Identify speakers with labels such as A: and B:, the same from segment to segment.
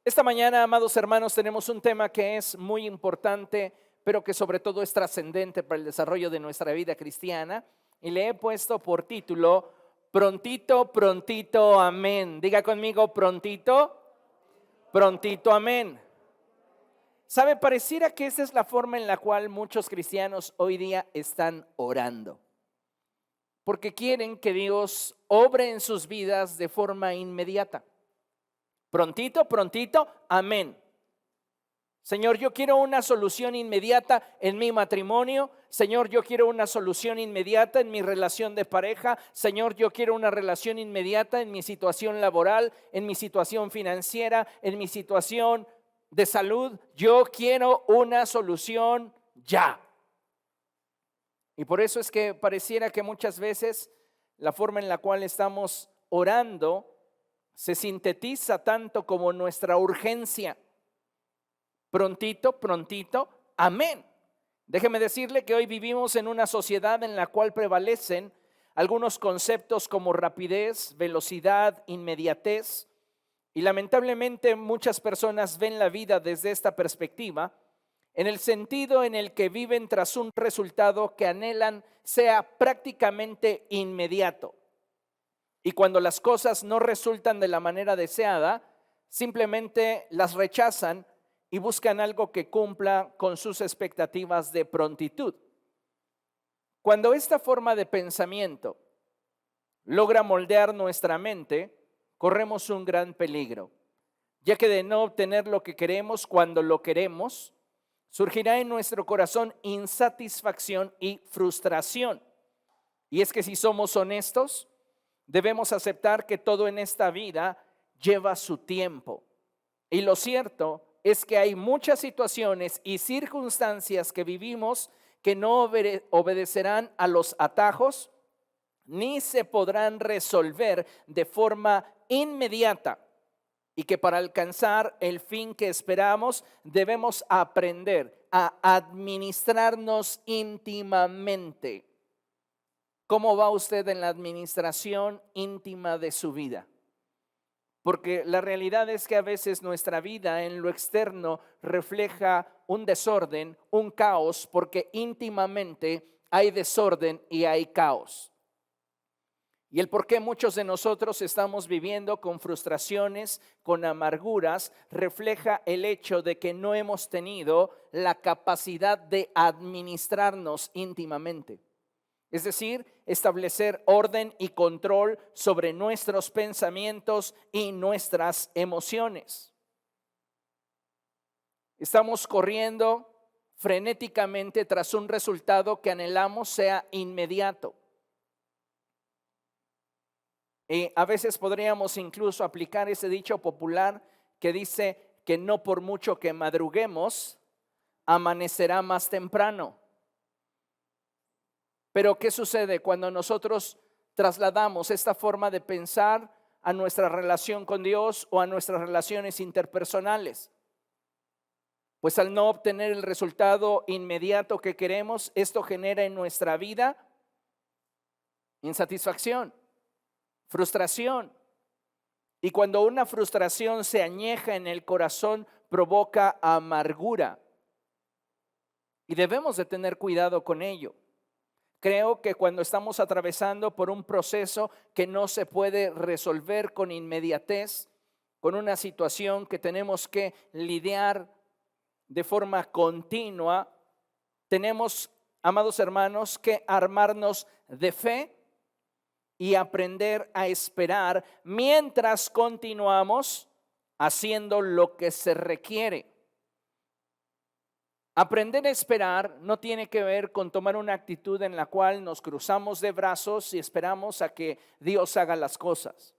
A: Esta mañana, amados hermanos, tenemos un tema que es muy importante, pero que sobre todo es trascendente para el desarrollo de nuestra vida cristiana. Y le he puesto por título, prontito, prontito, amén. Diga conmigo, prontito, prontito, amén. ¿Sabe? Pareciera que esa es la forma en la cual muchos cristianos hoy día están orando. Porque quieren que Dios obre en sus vidas de forma inmediata. Prontito, prontito, amén. Señor, yo quiero una solución inmediata en mi matrimonio. Señor, yo quiero una solución inmediata en mi relación de pareja. Señor, yo quiero una relación inmediata en mi situación laboral, en mi situación financiera, en mi situación de salud. Yo quiero una solución ya. Y por eso es que pareciera que muchas veces la forma en la cual estamos orando se sintetiza tanto como nuestra urgencia. Prontito, prontito, amén. Déjeme decirle que hoy vivimos en una sociedad en la cual prevalecen algunos conceptos como rapidez, velocidad, inmediatez. Y lamentablemente muchas personas ven la vida desde esta perspectiva, en el sentido en el que viven tras un resultado que anhelan sea prácticamente inmediato. Y cuando las cosas no resultan de la manera deseada, simplemente las rechazan y buscan algo que cumpla con sus expectativas de prontitud. Cuando esta forma de pensamiento logra moldear nuestra mente, corremos un gran peligro, ya que de no obtener lo que queremos cuando lo queremos, surgirá en nuestro corazón insatisfacción y frustración. Y es que si somos honestos, debemos aceptar que todo en esta vida lleva su tiempo. Y lo cierto es que hay muchas situaciones y circunstancias que vivimos que no obedecerán a los atajos ni se podrán resolver de forma inmediata, y que para alcanzar el fin que esperamos debemos aprender a administrarnos íntimamente. ¿Cómo va usted en la administración íntima de su vida? Porque la realidad es que a veces nuestra vida en lo externo refleja un desorden, un caos, porque íntimamente hay desorden y hay caos. Y el por qué muchos de nosotros estamos viviendo con frustraciones, con amarguras, refleja el hecho de que no hemos tenido la capacidad de administrarnos íntimamente. Es decir, establecer orden y control sobre nuestros pensamientos y nuestras emociones. Estamos corriendo frenéticamente tras un resultado que anhelamos sea inmediato. Y a veces podríamos incluso aplicar ese dicho popular que dice que no por mucho que madruguemos, amanecerá más temprano. Pero ¿qué sucede cuando nosotros trasladamos esta forma de pensar a nuestra relación con Dios o a nuestras relaciones interpersonales? Pues al no obtener el resultado inmediato que queremos, esto genera en nuestra vida insatisfacción, frustración. Y cuando una frustración se añeja en el corazón, provoca amargura. Y debemos de tener cuidado con ello. Creo que cuando estamos atravesando por un proceso que no se puede resolver con inmediatez, con una situación que tenemos que lidiar de forma continua, tenemos, amados hermanos, que armarnos de fe y aprender a esperar mientras continuamos haciendo lo que se requiere. Aprender a esperar no tiene que ver con tomar una actitud en la cual nos cruzamos de brazos y esperamos a que Dios haga las cosas.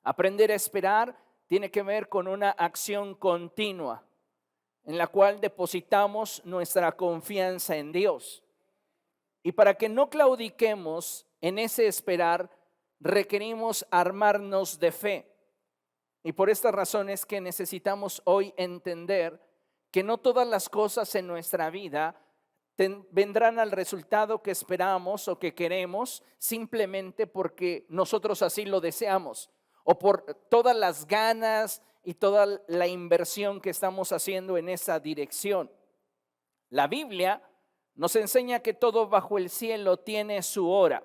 A: Aprender a esperar tiene que ver con una acción continua en la cual depositamos nuestra confianza en Dios. Y para que no claudiquemos en ese esperar, requerimos armarnos de fe. Y por esta razón es que necesitamos hoy entender que no todas las cosas en nuestra vida vendrán al resultado que esperamos o que queremos simplemente porque nosotros así lo deseamos, o por todas las ganas y toda la inversión que estamos haciendo en esa dirección. La Biblia nos enseña que todo bajo el cielo tiene su hora.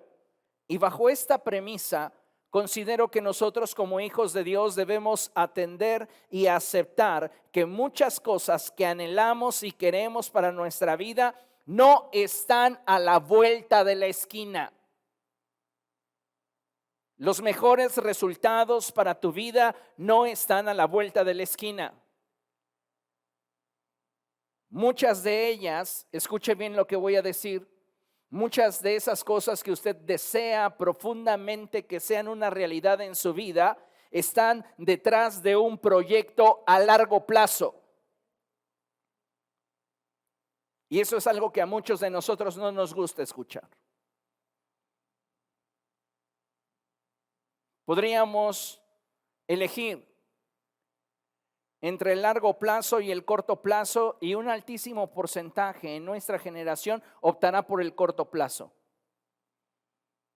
A: Y bajo esta premisa, considero que nosotros como hijos de Dios debemos atender y aceptar que muchas cosas que anhelamos y queremos para nuestra vida no están a la vuelta de la esquina. Los mejores resultados para tu vida no están a la vuelta de la esquina. Muchas de ellas, escuche bien lo que voy a decir, muchas de esas cosas que usted desea profundamente que sean una realidad en su vida, están detrás de un proyecto a largo plazo. Y eso es algo que a muchos de nosotros no nos gusta escuchar. Podríamos elegir entre el largo plazo y el corto plazo, y un altísimo porcentaje en nuestra generación optará por el corto plazo,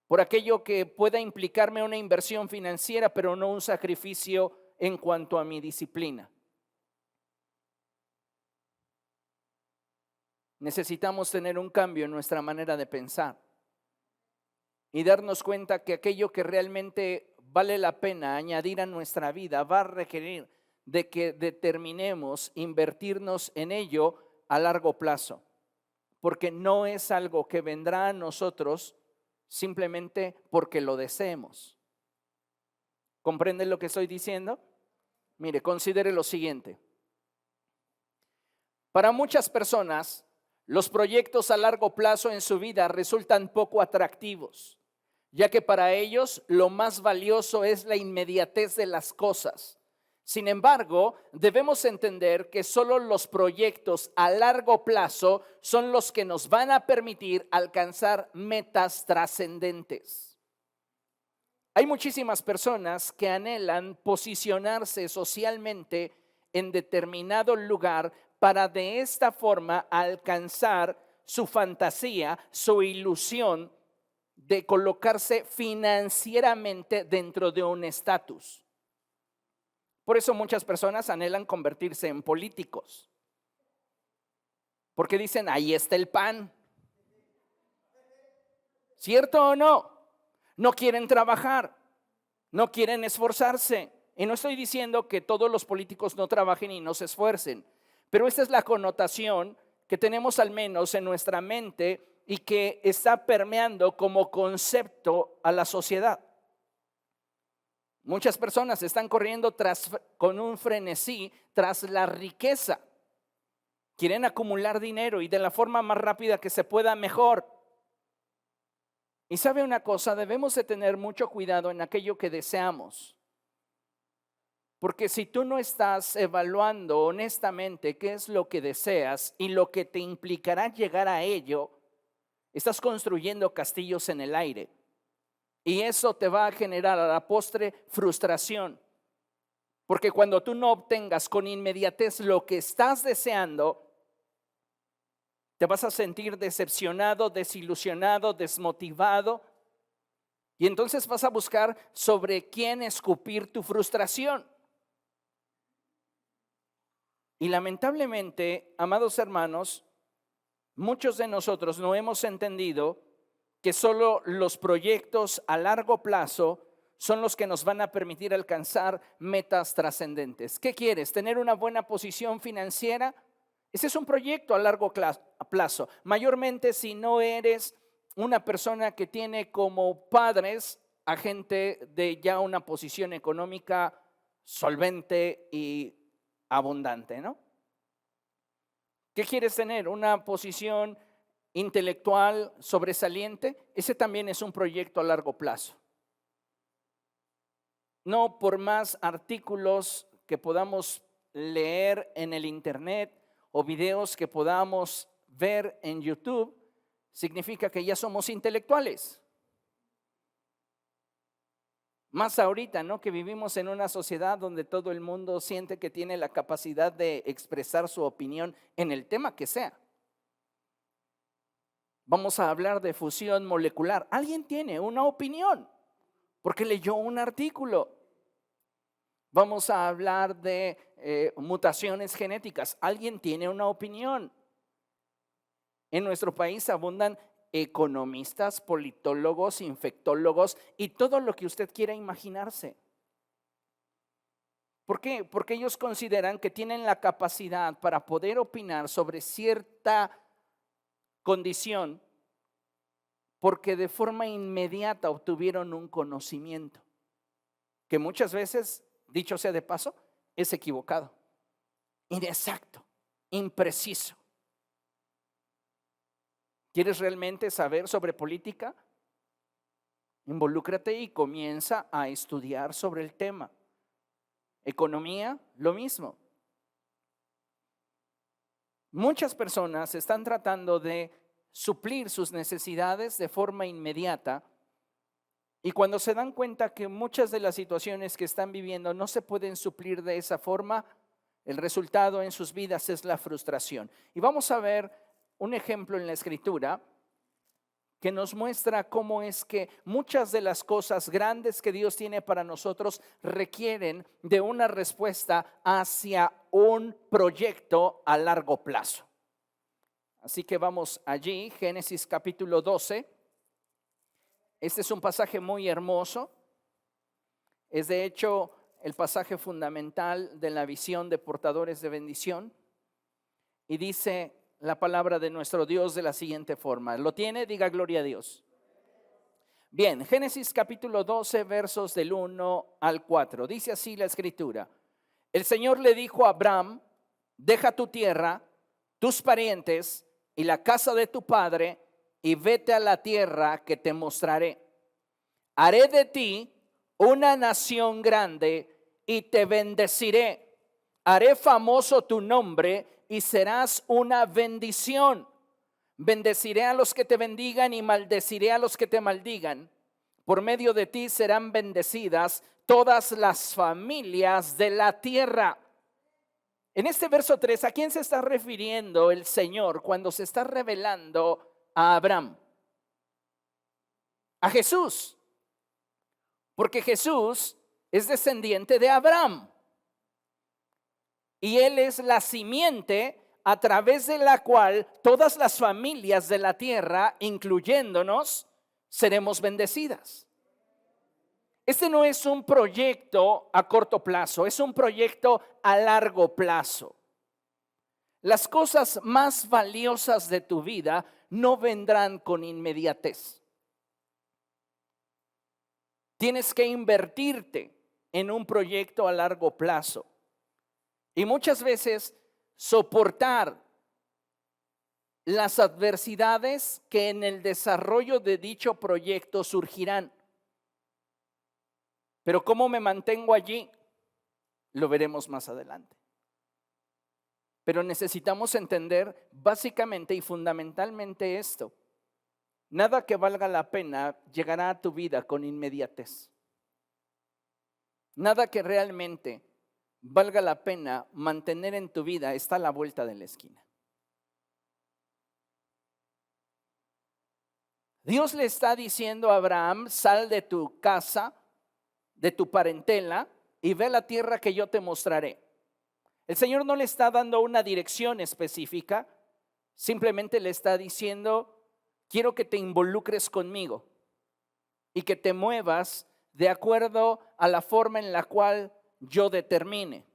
A: por aquello que pueda implicarme una inversión financiera, pero no un sacrificio en cuanto a mi disciplina. Necesitamos tener un cambio en nuestra manera de pensar y darnos cuenta que aquello que realmente vale la pena añadir a nuestra vida va a requerir de que determinemos invertirnos en ello a largo plazo, porque no es algo que vendrá a nosotros simplemente porque lo deseemos. ¿Comprende lo que estoy diciendo? Mire, considere lo siguiente. Para muchas personas, los proyectos a largo plazo en su vida resultan poco atractivos, ya que para ellos lo más valioso es la inmediatez de las cosas. Sin embargo, debemos entender que solo los proyectos a largo plazo son los que nos van a permitir alcanzar metas trascendentes. Hay muchísimas personas que anhelan posicionarse socialmente en determinado lugar para de esta forma alcanzar su fantasía, su ilusión de colocarse financieramente dentro de un estatus. Por eso muchas personas anhelan convertirse en políticos, porque dicen, ahí está el pan. ¿Cierto o no? No quieren trabajar, no quieren esforzarse. Y no estoy diciendo que todos los políticos no trabajen y no se esfuercen, pero esta es la connotación que tenemos al menos en nuestra mente y que está permeando como concepto a la sociedad. Muchas personas están corriendo con un frenesí tras la riqueza. Quieren acumular dinero y de la forma más rápida que se pueda, mejor. Y sabe una cosa, debemos de tener mucho cuidado en aquello que deseamos. Porque si tú no estás evaluando honestamente qué es lo que deseas y lo que te implicará llegar a ello, estás construyendo castillos en el aire. Y eso te va a generar a la postre frustración. Porque cuando tú no obtengas con inmediatez lo que estás deseando, te vas a sentir decepcionado, desilusionado, desmotivado. Y entonces vas a buscar sobre quién escupir tu frustración. Y lamentablemente, amados hermanos, muchos de nosotros no hemos entendido que solo los proyectos a largo plazo son los que nos van a permitir alcanzar metas trascendentes. ¿Qué quieres? ¿Tener una buena posición financiera? Ese es un proyecto a largo plazo. Mayormente si no eres una persona que tiene como padres a gente de ya una posición económica solvente y abundante, ¿no? ¿Qué quieres tener? ¿Una posición intelectual sobresaliente? Ese también es un proyecto a largo plazo. No por más artículos que podamos leer en el internet o videos que podamos ver en YouTube, significa que ya somos intelectuales. Más ahorita, ¿no? Que vivimos en una sociedad donde todo el mundo siente que tiene la capacidad de expresar su opinión en el tema que sea. Vamos a hablar de fusión molecular. Alguien tiene una opinión porque leyó un artículo. Vamos a hablar de mutaciones genéticas. ¿Alguien tiene una opinión? En nuestro país abundan economistas, politólogos, infectólogos y todo lo que usted quiera imaginarse. ¿Por qué? Porque ellos consideran que tienen la capacidad para poder opinar sobre cierta condición porque de forma inmediata obtuvieron un conocimiento que muchas veces, dicho sea de paso, es equivocado, inexacto, impreciso. ¿Quieres realmente saber sobre política? Involúcrate y comienza a estudiar sobre el tema. Economía, lo mismo. Muchas personas están tratando de suplir sus necesidades de forma inmediata y cuando se dan cuenta que muchas de las situaciones que están viviendo no se pueden suplir de esa forma, el resultado en sus vidas es la frustración. Y vamos a ver un ejemplo en la Escritura que nos muestra cómo es que muchas de las cosas grandes que Dios tiene para nosotros requieren de una respuesta hacia un proyecto a largo plazo. Así que vamos allí, Génesis capítulo 12. Este es un pasaje muy hermoso. Es de hecho el pasaje fundamental de la visión de portadores de bendición. Y dice la palabra de nuestro Dios de la siguiente forma. ¿Lo tiene? Diga gloria a Dios. Bien, Génesis capítulo 12, versos del 1 al 4. Dice así la Escritura. El Señor le dijo a Abraham, deja tu tierra, tus parientes y la casa de tu padre y vete a la tierra que te mostraré. Haré de ti una nación grande y te bendeciré. Haré famoso tu nombre y serás una bendición. Bendeciré a los que te bendigan y maldeciré a los que te maldigan. Por medio de ti serán bendecidas todas las familias de la tierra. En este verso 3, ¿a quién se está refiriendo el Señor cuando se está revelando a Abraham? A Jesús. Porque Jesús es descendiente de Abraham. Y Él es la simiente a través de la cual todas las familias de la tierra, incluyéndonos, seremos bendecidas. Este no es un proyecto a corto plazo, es un proyecto a largo plazo. Las cosas más valiosas de tu vida no vendrán con inmediatez. Tienes que invertirte en un proyecto a largo plazo. Y muchas veces soportar las adversidades que en el desarrollo de dicho proyecto surgirán. Pero ¿cómo me mantengo allí? Lo veremos más adelante. Pero necesitamos entender básicamente y fundamentalmente esto. Nada que valga la pena llegará a tu vida con inmediatez. Nada que realmente valga la pena mantener en tu vida está a la vuelta de la esquina. Dios le está diciendo a Abraham, sal de tu casa, de tu parentela y ve la tierra que yo te mostraré. El Señor no le está dando una dirección específica, simplemente le está diciendo, quiero que te involucres conmigo y que te muevas de acuerdo a la forma en la cual yo determine.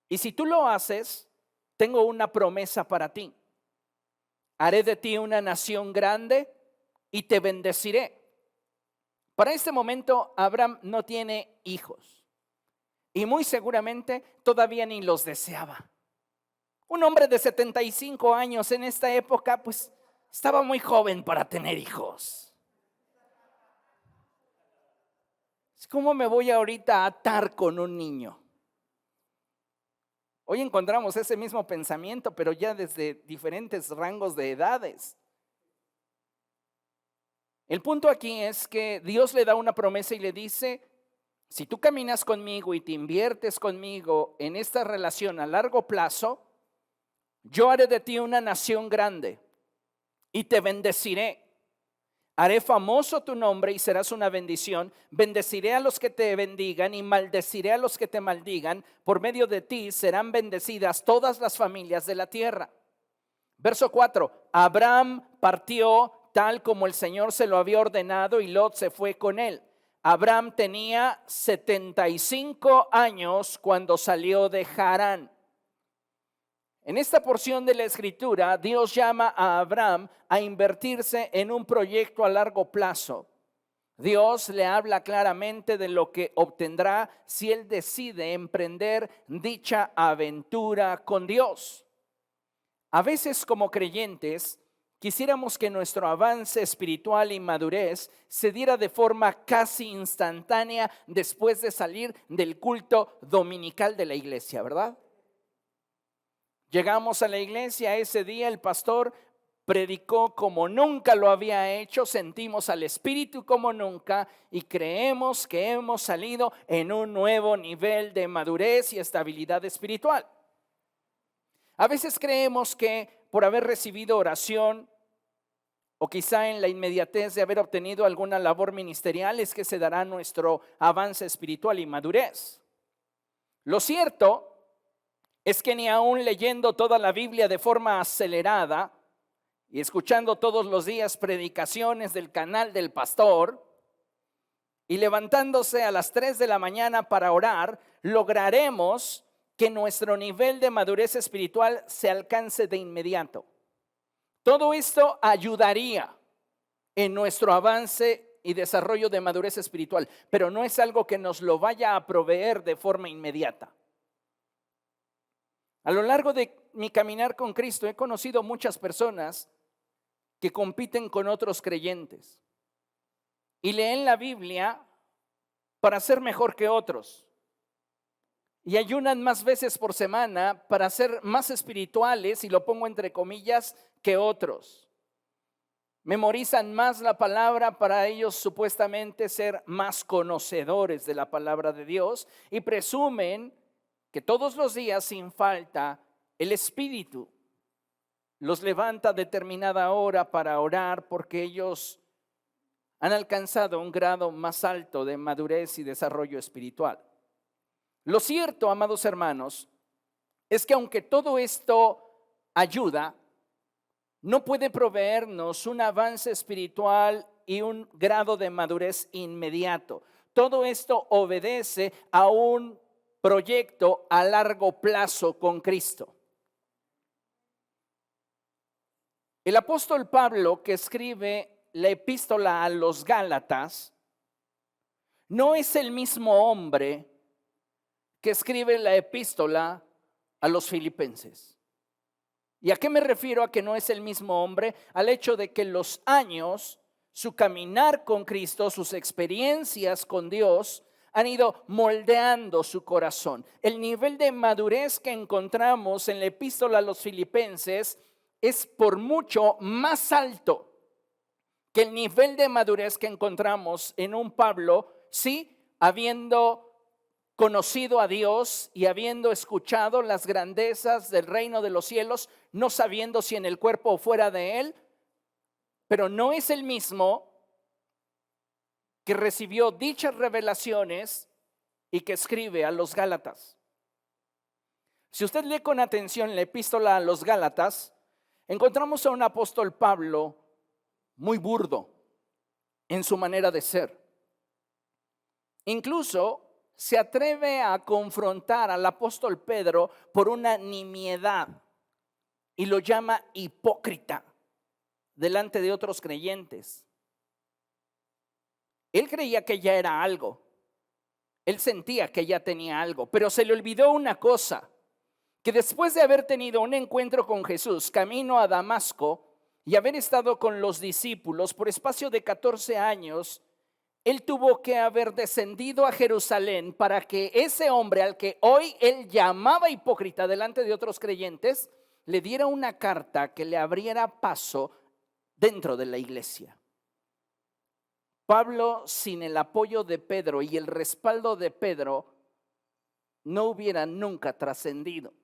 A: Y si tú lo haces, tengo una promesa para ti. Haré de ti una nación grande y te bendeciré. Para este momento, Abraham no tiene hijos y muy seguramente todavía ni los deseaba. Un hombre de 75 años en esta época, pues estaba muy joven para tener hijos. ¿Cómo me voy ahorita a atar con un niño? Hoy encontramos ese mismo pensamiento, pero ya desde diferentes rangos de edades. El punto aquí es que Dios le da una promesa y le dice, si tú caminas conmigo y te inviertes conmigo en esta relación a largo plazo, yo haré de ti una nación grande y te bendeciré. Haré famoso tu nombre y serás una bendición. Bendeciré a los que te bendigan y maldeciré a los que te maldigan. Por medio de ti serán bendecidas todas las familias de la tierra. Verso 4. Abraham partió tal como el Señor se lo había ordenado y Lot se fue con él. Abraham tenía 75 años cuando salió de Harán. En esta porción de la escritura, Dios llama a Abraham a invertirse en un proyecto a largo plazo. Dios le habla claramente de lo que obtendrá si él decide emprender dicha aventura con Dios. A veces, como creyentes, quisiéramos que nuestro avance espiritual y madurez se diera de forma casi instantánea después de salir del culto dominical de la iglesia, ¿verdad? Llegamos a la iglesia, ese día el pastor predicó como nunca lo había hecho, sentimos al Espíritu como nunca y creemos que hemos salido en un nuevo nivel de madurez y estabilidad espiritual. A veces creemos que por haber recibido oración o quizá en la inmediatez de haber obtenido alguna labor ministerial es que se dará nuestro avance espiritual y madurez. Lo cierto es que ni aún leyendo toda la Biblia de forma acelerada y escuchando todos los días predicaciones del canal del pastor y levantándose a las 3 de la mañana para orar, lograremos que nuestro nivel de madurez espiritual se alcance de inmediato. Todo esto ayudaría en nuestro avance y desarrollo de madurez espiritual, pero no es algo que nos lo vaya a proveer de forma inmediata. A lo largo de mi caminar con Cristo he conocido muchas personas que compiten con otros creyentes y leen la Biblia para ser mejor que otros y ayunan más veces por semana para ser más espirituales, y lo pongo entre comillas, que otros. Memorizan más la palabra para ellos supuestamente ser más conocedores de la palabra de Dios y presumen que todos los días sin falta el Espíritu los levanta a determinada hora para orar porque ellos han alcanzado un grado más alto de madurez y desarrollo espiritual. Lo cierto, amados hermanos, es que aunque todo esto ayuda, no puede proveernos un avance espiritual y un grado de madurez inmediato. Todo esto obedece a un proyecto a largo plazo con Cristo. El apóstol Pablo, que escribe la epístola a los Gálatas, no es el mismo hombre que escribe la epístola a los Filipenses. ¿Y a qué me refiero a que no es el mismo hombre? Al hecho de que los años, su caminar con Cristo, sus experiencias con Dios, han ido moldeando su corazón. El nivel de madurez que encontramos en la epístola a los Filipenses es por mucho más alto que el nivel de madurez que encontramos en un Pablo, sí, habiendo conocido a Dios y habiendo escuchado las grandezas del reino de los cielos, no sabiendo si en el cuerpo o fuera de él, pero no es el mismo que recibió dichas revelaciones y que escribe a los Gálatas. Si usted lee con atención la epístola a los Gálatas, encontramos a un apóstol Pablo muy burdo en su manera de ser. Incluso se atreve a confrontar al apóstol Pedro por una nimiedad y lo llama hipócrita delante de otros creyentes. Él creía que ya era algo, él sentía que ya tenía algo, pero se le olvidó una cosa, que después de haber tenido un encuentro con Jesús camino a Damasco y haber estado con los discípulos por espacio de 14 años, él tuvo que haber descendido a Jerusalén para que ese hombre al que hoy él llamaba hipócrita delante de otros creyentes, le diera una carta que le abriera paso dentro de la iglesia. Pablo, sin el apoyo de Pedro y el respaldo de Pedro, no hubiera nunca trascendido.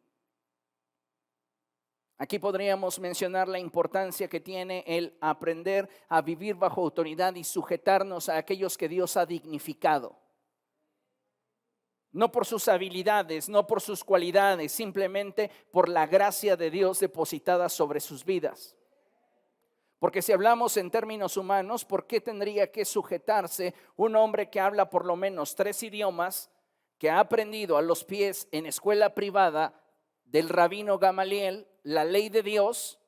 A: Aquí podríamos mencionar la importancia que tiene el aprender a vivir bajo autoridad y sujetarnos a aquellos que Dios ha dignificado. No por sus habilidades, no por sus cualidades, simplemente por la gracia de Dios depositada sobre sus vidas. Porque si hablamos en términos humanos, ¿por qué tendría que sujetarse un hombre que habla por lo menos 3 idiomas, que ha aprendido a los pies en escuela privada del rabino Gamaliel la ley de Dios,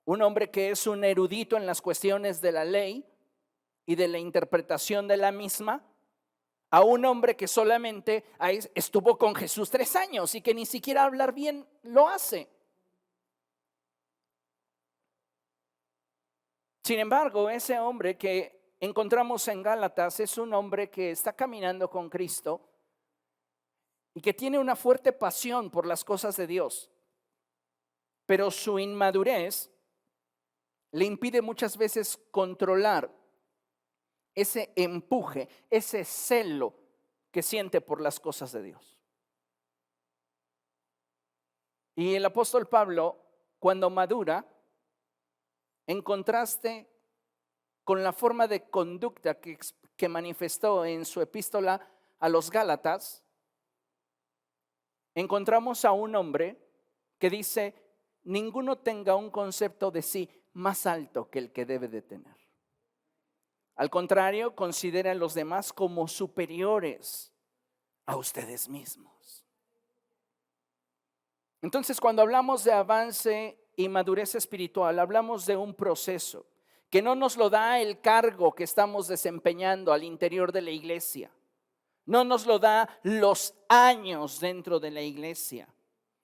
A: un hombre que es un erudito en las cuestiones de la ley y de la interpretación de la misma, a un hombre que solamente estuvo con Jesús 3 años y que ni siquiera hablar bien lo hace? Sin embargo, ese hombre que encontramos en Gálatas es un hombre que está caminando con Cristo y que tiene una fuerte pasión por las cosas de Dios, pero su inmadurez le impide muchas veces controlar ese empuje, ese celo que siente por las cosas de Dios. Y el apóstol Pablo, cuando madura, en contraste con la forma de conducta que manifestó en su epístola a los Gálatas, encontramos a un hombre que dice: ninguno tenga un concepto de sí más alto que el que debe de tener. Al contrario, considera a los demás como superiores a ustedes mismos. Entonces, cuando hablamos de avance y madurez espiritual, hablamos de un proceso que no nos lo da el cargo que estamos desempeñando al interior de la iglesia. No nos lo da los años dentro de la iglesia.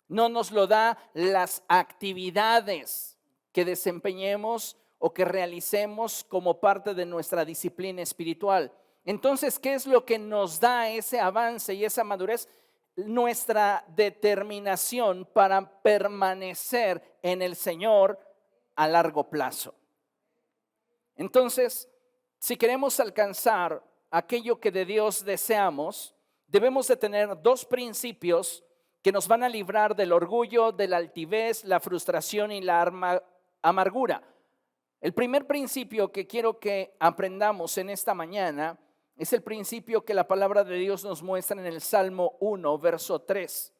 A: No nos lo da las actividades que desempeñemos o que realicemos como parte de nuestra disciplina espiritual. Entonces, ¿qué es lo que nos da ese avance y esa madurez? Nuestra determinación para permanecer en el Señor a largo plazo. Entonces, si queremos alcanzar aquello que de Dios deseamos, debemos de tener 2 principios que nos van a librar del orgullo, de la altivez, la frustración y la amargura. El primer principio que quiero que aprendamos en esta mañana es el principio que la palabra de Dios nos muestra en el Salmo 1, verso 3.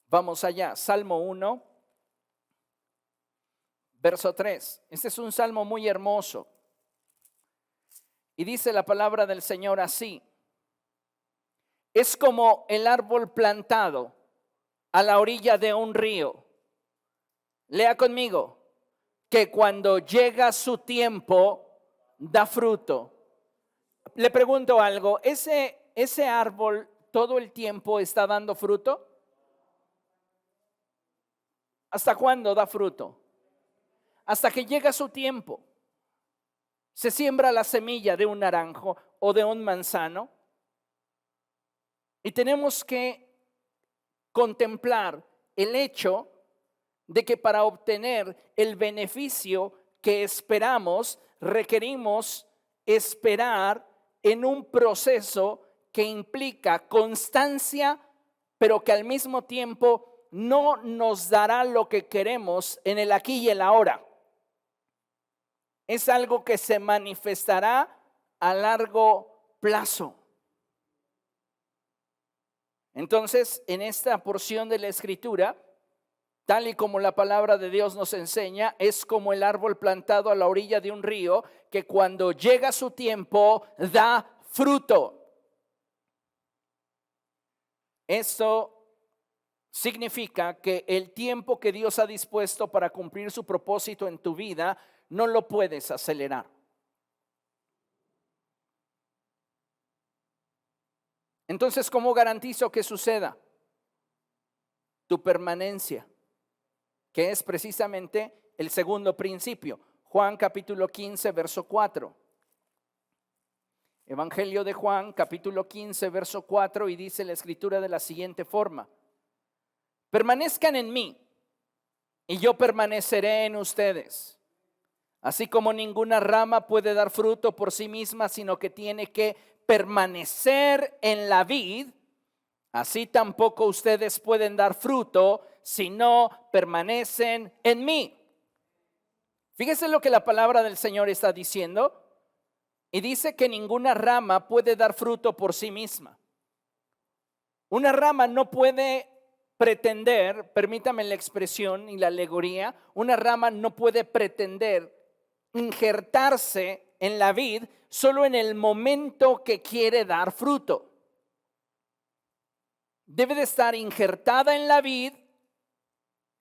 A: Vamos allá, Salmo 1, verso 3. Este es un salmo muy hermoso. Y dice la palabra del Señor así: es como el árbol plantado a la orilla de un río. Lea conmigo: que cuando llega su tiempo da fruto. Le pregunto algo, ¿ese árbol todo el tiempo está dando fruto? ¿Hasta cuándo da fruto? Hasta que llega su tiempo. Se siembra la semilla de un naranjo o de un manzano y tenemos que contemplar el hecho de que para obtener el beneficio que esperamos requerimos esperar en un proceso que implica constancia, pero que al mismo tiempo no nos dará lo que queremos en el aquí y el ahora. Es algo que se manifestará a largo plazo. Entonces, en esta porción de la Escritura, tal y como la palabra de Dios nos enseña, es como el árbol plantado a la orilla de un río que cuando llega su tiempo da fruto. Esto significa que el tiempo que Dios ha dispuesto para cumplir su propósito en tu vida no lo puedes acelerar. Entonces, ¿cómo garantizo que suceda? Tu permanencia, que es precisamente el segundo principio. Juan capítulo 15, verso 4. Evangelio de Juan capítulo 15, verso 4, y dice la Escritura de la siguiente forma: permanezcan en mí y yo permaneceré en ustedes. Así como ninguna rama puede dar fruto por sí misma, sino que tiene que permanecer en la vid, así tampoco ustedes pueden dar fruto si no permanecen en mí. Fíjese lo que la palabra del Señor está diciendo. Y dice que ninguna rama puede dar fruto por sí misma. Una rama no puede pretender, permítame la expresión y la alegoría, una rama no puede pretender injertarse en la vid solo en el momento que quiere dar fruto. Debe de estar injertada en la vid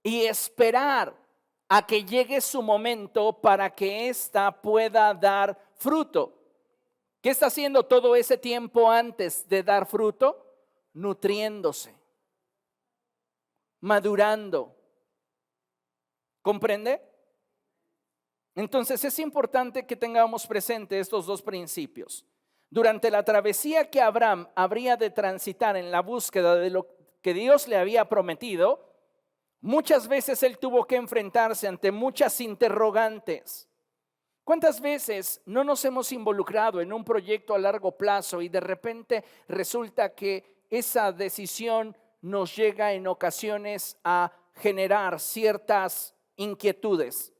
A: y esperar a que llegue su momento para que ésta pueda dar fruto. ¿Qué está haciendo todo ese tiempo antes de dar fruto? Nutriéndose, madurando. ¿Comprende? Entonces es importante que tengamos presente estos dos principios. Durante la travesía que Abraham habría de transitar en la búsqueda de lo que Dios le había prometido, muchas veces él tuvo que enfrentarse ante muchas interrogantes. ¿Cuántas veces no nos hemos involucrado en un proyecto a largo plazo y de repente resulta que esa decisión nos llega en ocasiones a generar ciertas inquietudes,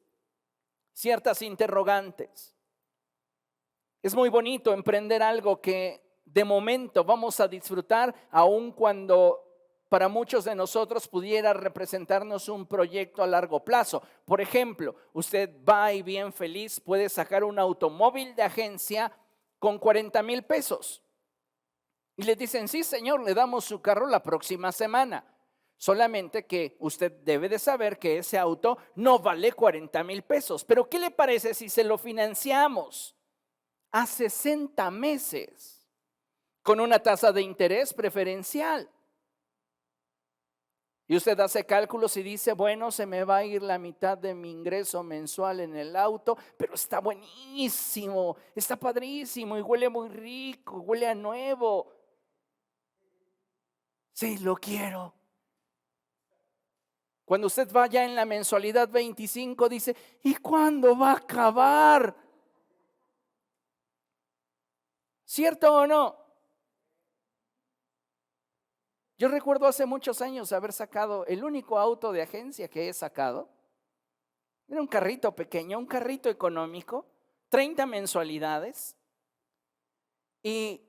A: ciertas interrogantes? Es muy bonito emprender algo que de momento vamos a disfrutar, aun cuando para muchos de nosotros pudiera representarnos un proyecto a largo plazo. Por ejemplo, usted va y bien feliz puede sacar un automóvil de agencia con 40,000 pesos. Y le dicen, sí señor, le damos su carro la próxima semana. Solamente que usted debe de saber que ese auto no vale 40,000 pesos. Pero ¿qué le parece si se lo financiamos a 60 meses con una tasa de interés preferencial? Y usted hace cálculos y dice, bueno, se me va a ir la mitad de mi ingreso mensual en el auto, pero está buenísimo, está padrísimo y huele muy rico, huele a nuevo. Sí, lo quiero. Cuando usted vaya en la mensualidad 25, dice, ¿y cuándo va a acabar? ¿Cierto o no? Yo recuerdo hace muchos años haber sacado el único auto de agencia que he sacado. Era un carrito pequeño, un carrito económico, 30 mensualidades. Y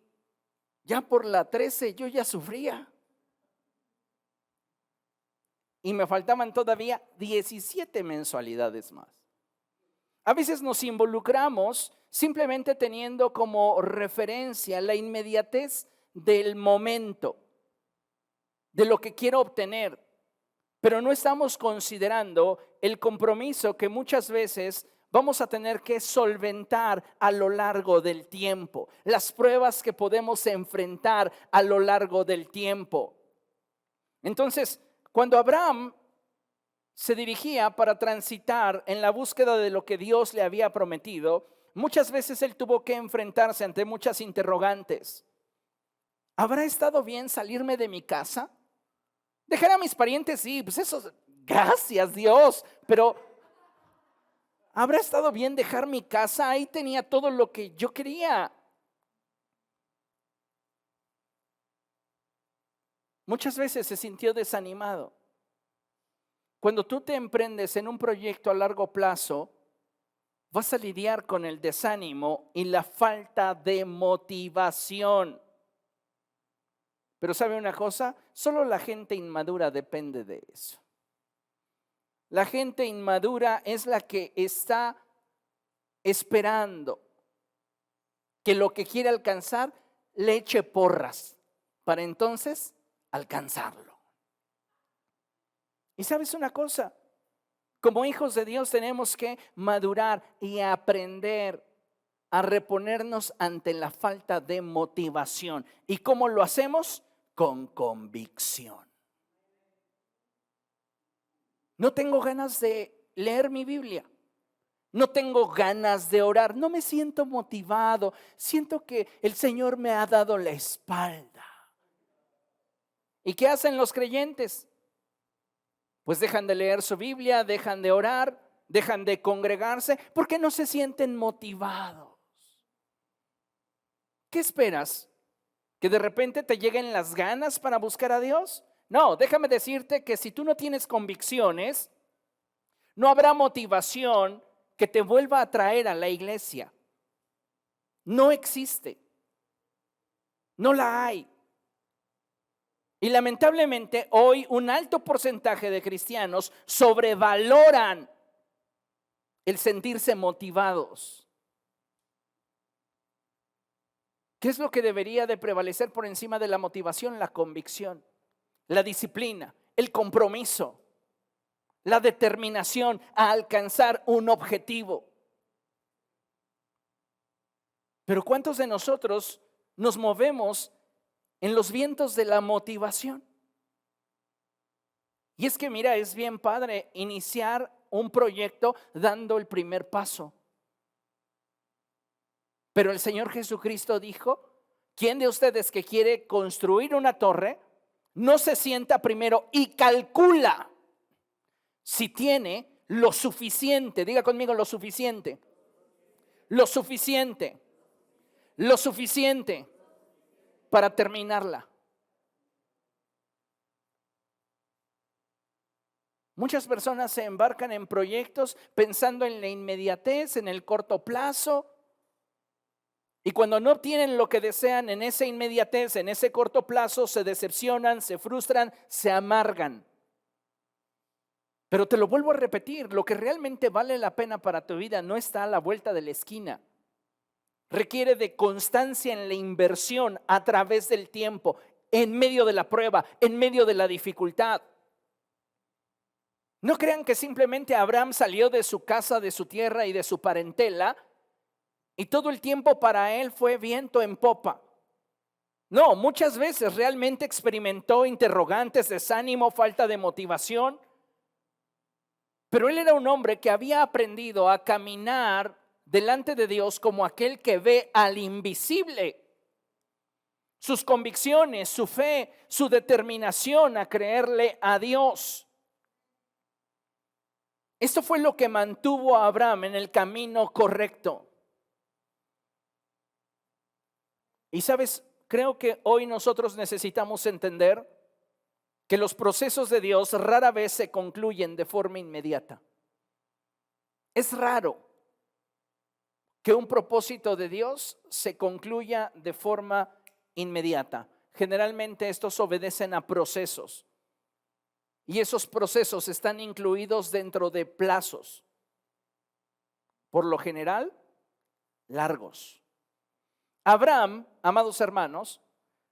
A: ya por la 13 yo ya sufría. Y me faltaban todavía 17 mensualidades más. A veces nos involucramos simplemente teniendo como referencia la inmediatez del momento, de lo que quiero obtener, pero no estamos considerando el compromiso que muchas veces vamos a tener que solventar a lo largo del tiempo, las pruebas que podemos enfrentar a lo largo del tiempo. Entonces, cuando Abraham se dirigía para transitar en la búsqueda de lo que Dios le había prometido, muchas veces él tuvo que enfrentarse ante muchas interrogantes. ¿Habrá estado bien salirme de mi casa? Dejar a mis parientes, sí, pues eso, gracias Dios, pero ¿habrá estado bien dejar mi casa? Ahí tenía todo lo que yo quería. Muchas veces se sintió desanimado. Cuando tú te emprendes en un proyecto a largo plazo, vas a lidiar con el desánimo y la falta de motivación. Pero ¿sabe una cosa? Solo la gente inmadura depende de eso. La gente inmadura es la que está esperando que lo que quiere alcanzar le eche porras para entonces alcanzarlo. Y ¿sabes una cosa? Como hijos de Dios tenemos que madurar y aprender a reponernos ante la falta de motivación. ¿Y cómo lo hacemos? Con convicción. No tengo ganas de leer mi Biblia. No tengo ganas de orar. No me siento motivado. Siento que el Señor me ha dado la espalda. ¿Y qué hacen los creyentes? Pues dejan de leer su Biblia, dejan de orar, dejan de congregarse porque no se sienten motivados. ¿Qué esperas? ¿Que de repente te lleguen las ganas para buscar a Dios? No, déjame decirte que si tú no tienes convicciones, no habrá motivación que te vuelva a traer a la iglesia. No existe. No la hay. Y lamentablemente hoy un alto porcentaje de cristianos sobrevaloran el sentirse motivados. ¿Qué es lo que debería de prevalecer por encima de la motivación? La convicción, la disciplina, el compromiso, la determinación a alcanzar un objetivo. Pero ¿cuántos de nosotros nos movemos en los vientos de la motivación? Y es que mira, es bien padre iniciar un proyecto dando el primer paso. Pero el Señor Jesucristo dijo, ¿quién de ustedes que quiere construir una torre no se sienta primero y calcula si tiene lo suficiente? Diga conmigo, lo suficiente. Lo suficiente. Lo suficiente para terminarla. Muchas personas se embarcan en proyectos pensando en la inmediatez, en el corto plazo. Y cuando no obtienen lo que desean en esa inmediatez, en ese corto plazo, se decepcionan, se frustran, se amargan. Pero te lo vuelvo a repetir, lo que realmente vale la pena para tu vida no está a la vuelta de la esquina. Requiere de constancia en la inversión a través del tiempo, en medio de la prueba, en medio de la dificultad. No crean que simplemente Abraham salió de su casa, de su tierra y de su parentela y todo el tiempo para él fue viento en popa. No, muchas veces realmente experimentó interrogantes, desánimo, falta de motivación. Pero él era un hombre que había aprendido a caminar delante de Dios como aquel que ve al invisible. Sus convicciones, su fe, su determinación a creerle a Dios. Esto fue lo que mantuvo a Abraham en el camino correcto. Y sabes, creo que hoy nosotros necesitamos entender que los procesos de Dios rara vez se concluyen de forma inmediata. Es raro que un propósito de Dios se concluya de forma inmediata. Generalmente estos obedecen a procesos. Y esos procesos están incluidos dentro de plazos, por lo general, largos. Abraham, amados hermanos,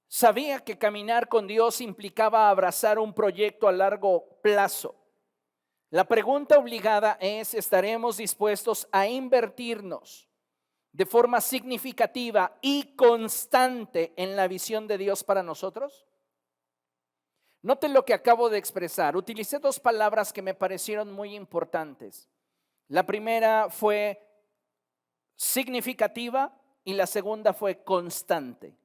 A: sabía que caminar con Dios implicaba abrazar un proyecto a largo plazo. La pregunta obligada es, ¿estaremos dispuestos a invertirnos de forma significativa y constante en la visión de Dios para nosotros? Noten lo que acabo de expresar. Utilicé dos palabras que me parecieron muy importantes. La primera fue significativa y la segunda fue constante.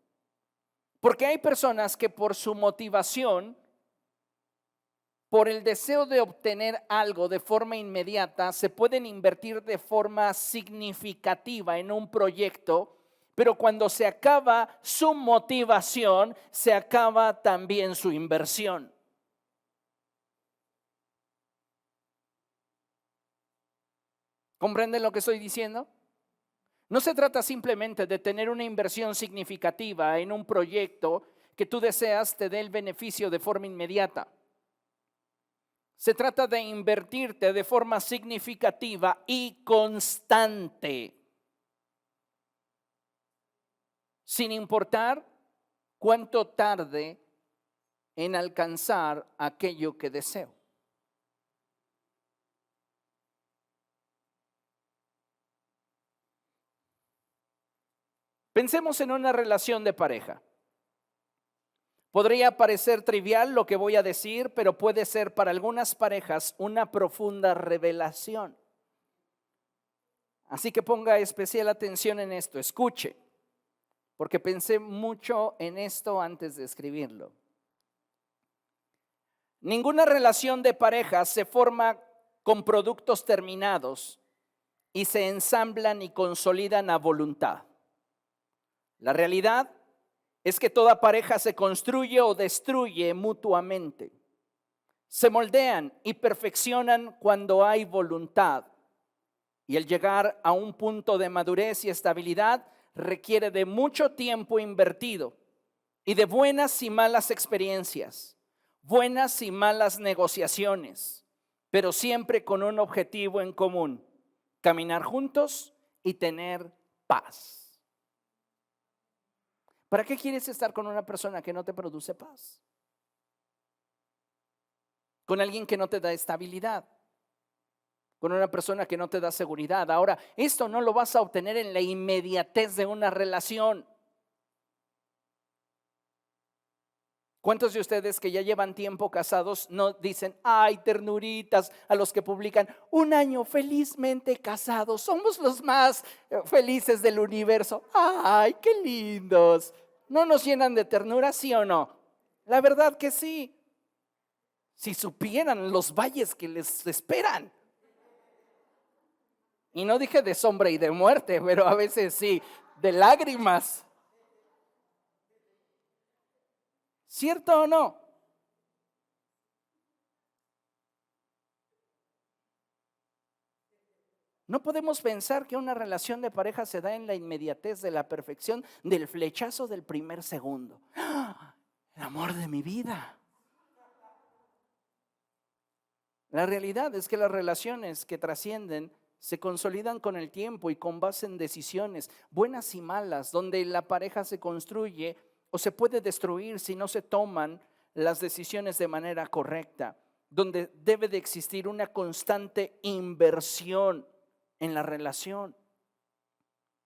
A: Porque hay personas que por su motivación, por el deseo de obtener algo de forma inmediata, se pueden invertir de forma significativa en un proyecto, pero cuando se acaba su motivación, se acaba también su inversión. ¿Comprenden lo que estoy diciendo? No se trata simplemente de tener una inversión significativa en un proyecto que tú deseas te dé el beneficio de forma inmediata. Se trata de invertirte de forma significativa y constante, sin importar cuánto tarde en alcanzar aquello que deseo. Pensemos en una relación de pareja. Podría parecer trivial lo que voy a decir, pero puede ser para algunas parejas una profunda revelación. Así que ponga especial atención en esto, escuche, porque pensé mucho en esto antes de escribirlo. Ninguna relación de pareja se forma con productos terminados y se ensamblan y consolidan a voluntad. La realidad es que toda pareja se construye o destruye mutuamente. Se moldean y perfeccionan cuando hay voluntad. Y el llegar a un punto de madurez y estabilidad requiere de mucho tiempo invertido y de buenas y malas experiencias, buenas y malas negociaciones, pero siempre con un objetivo en común: caminar juntos y tener paz. ¿Para qué quieres estar con una persona que no te produce paz? Con alguien que no te da estabilidad, con una persona que no te da seguridad. Ahora, esto no lo vas a obtener en la inmediatez de una relación. ¿Cuántos de ustedes que ya llevan tiempo casados no dicen, ay, ternuritas, a los que publican 1 año felizmente casados, somos los más felices del universo? Ay, qué lindos. ¿No nos llenan de ternura, sí o no? La verdad que sí. Si supieran los valles que les esperan. Y no dije de sombra y de muerte, pero a veces sí, de lágrimas. ¿Cierto o no? No podemos pensar que una relación de pareja se da en la inmediatez de la perfección, del flechazo del primer segundo. ¡Ah! El amor de mi vida. La realidad es que las relaciones que trascienden se consolidan con el tiempo y con base en decisiones buenas y malas, donde la pareja se construye o se puede destruir si no se toman las decisiones de manera correcta, donde debe de existir una constante inversión en la relación,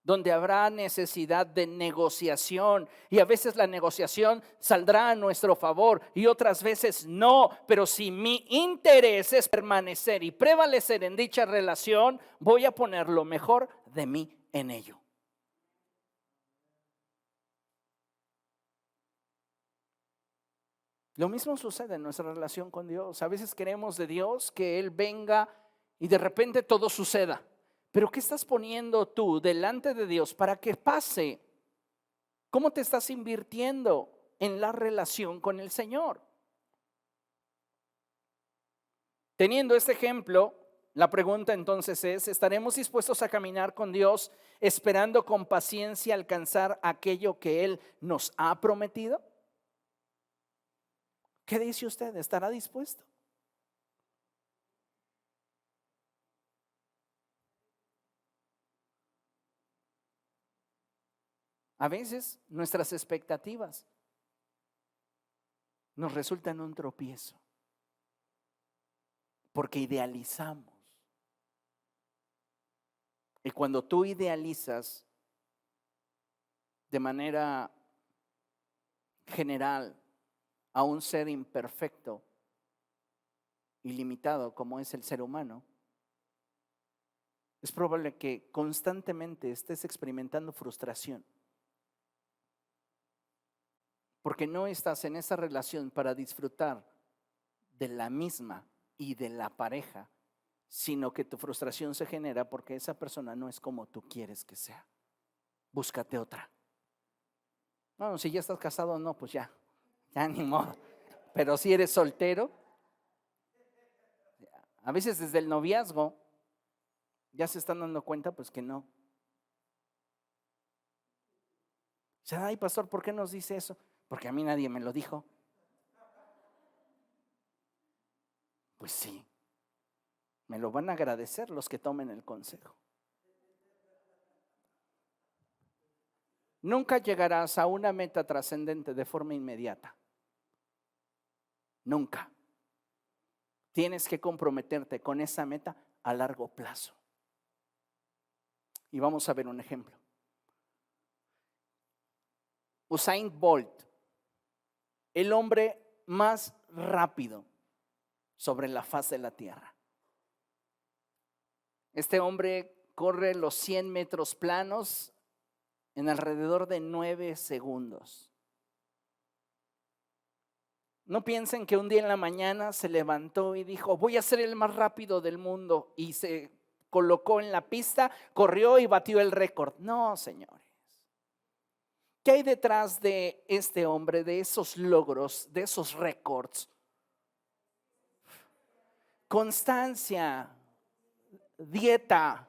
A: donde habrá necesidad de negociación, y a veces la negociación saldrá a nuestro favor y otras veces no, pero si mi interés es permanecer y prevalecer en dicha relación, voy a poner lo mejor de mí en ello. Lo mismo sucede en nuestra relación con Dios. A veces queremos de Dios que Él venga y de repente todo suceda. Pero ¿qué estás poniendo tú delante de Dios para que pase? ¿Cómo te estás invirtiendo en la relación con el Señor? Teniendo este ejemplo, la pregunta entonces es, ¿estaremos dispuestos a caminar con Dios esperando con paciencia alcanzar aquello que Él nos ha prometido? ¿Qué dice usted? ¿Estará dispuesto? A veces nuestras expectativas nos resultan un tropiezo porque idealizamos. Y cuando tú idealizas de manera general a un ser imperfecto y limitado como es el ser humano, es probable que constantemente estés experimentando frustración, porque no estás en esa relación para disfrutar de la misma y de la pareja, sino que tu frustración se genera porque esa persona no es como tú quieres que sea. Búscate otra. No, si ya estás casado, no, pues ya ni modo. Pero si eres soltero, a veces desde el noviazgo ya se están dando cuenta pues que no. O sea, ay, pastor, ¿por qué nos dice eso? Porque a mí nadie me lo dijo. Pues sí, me lo van a agradecer los que tomen el consejo. Nunca llegarás a una meta trascendente de forma inmediata. Nunca. Tienes que comprometerte con esa meta a largo plazo. Y vamos a ver un ejemplo. Usain Bolt, el hombre más rápido sobre la faz de la tierra. Este hombre corre los 100 metros planos en alrededor de 9 segundos. No piensen que un día en la mañana se levantó y dijo, voy a ser el más rápido del mundo, y se colocó en la pista, corrió y batió el récord. No, señores. ¿qué hay detrás de este hombre, de esos logros, de esos récords? Constancia, dieta.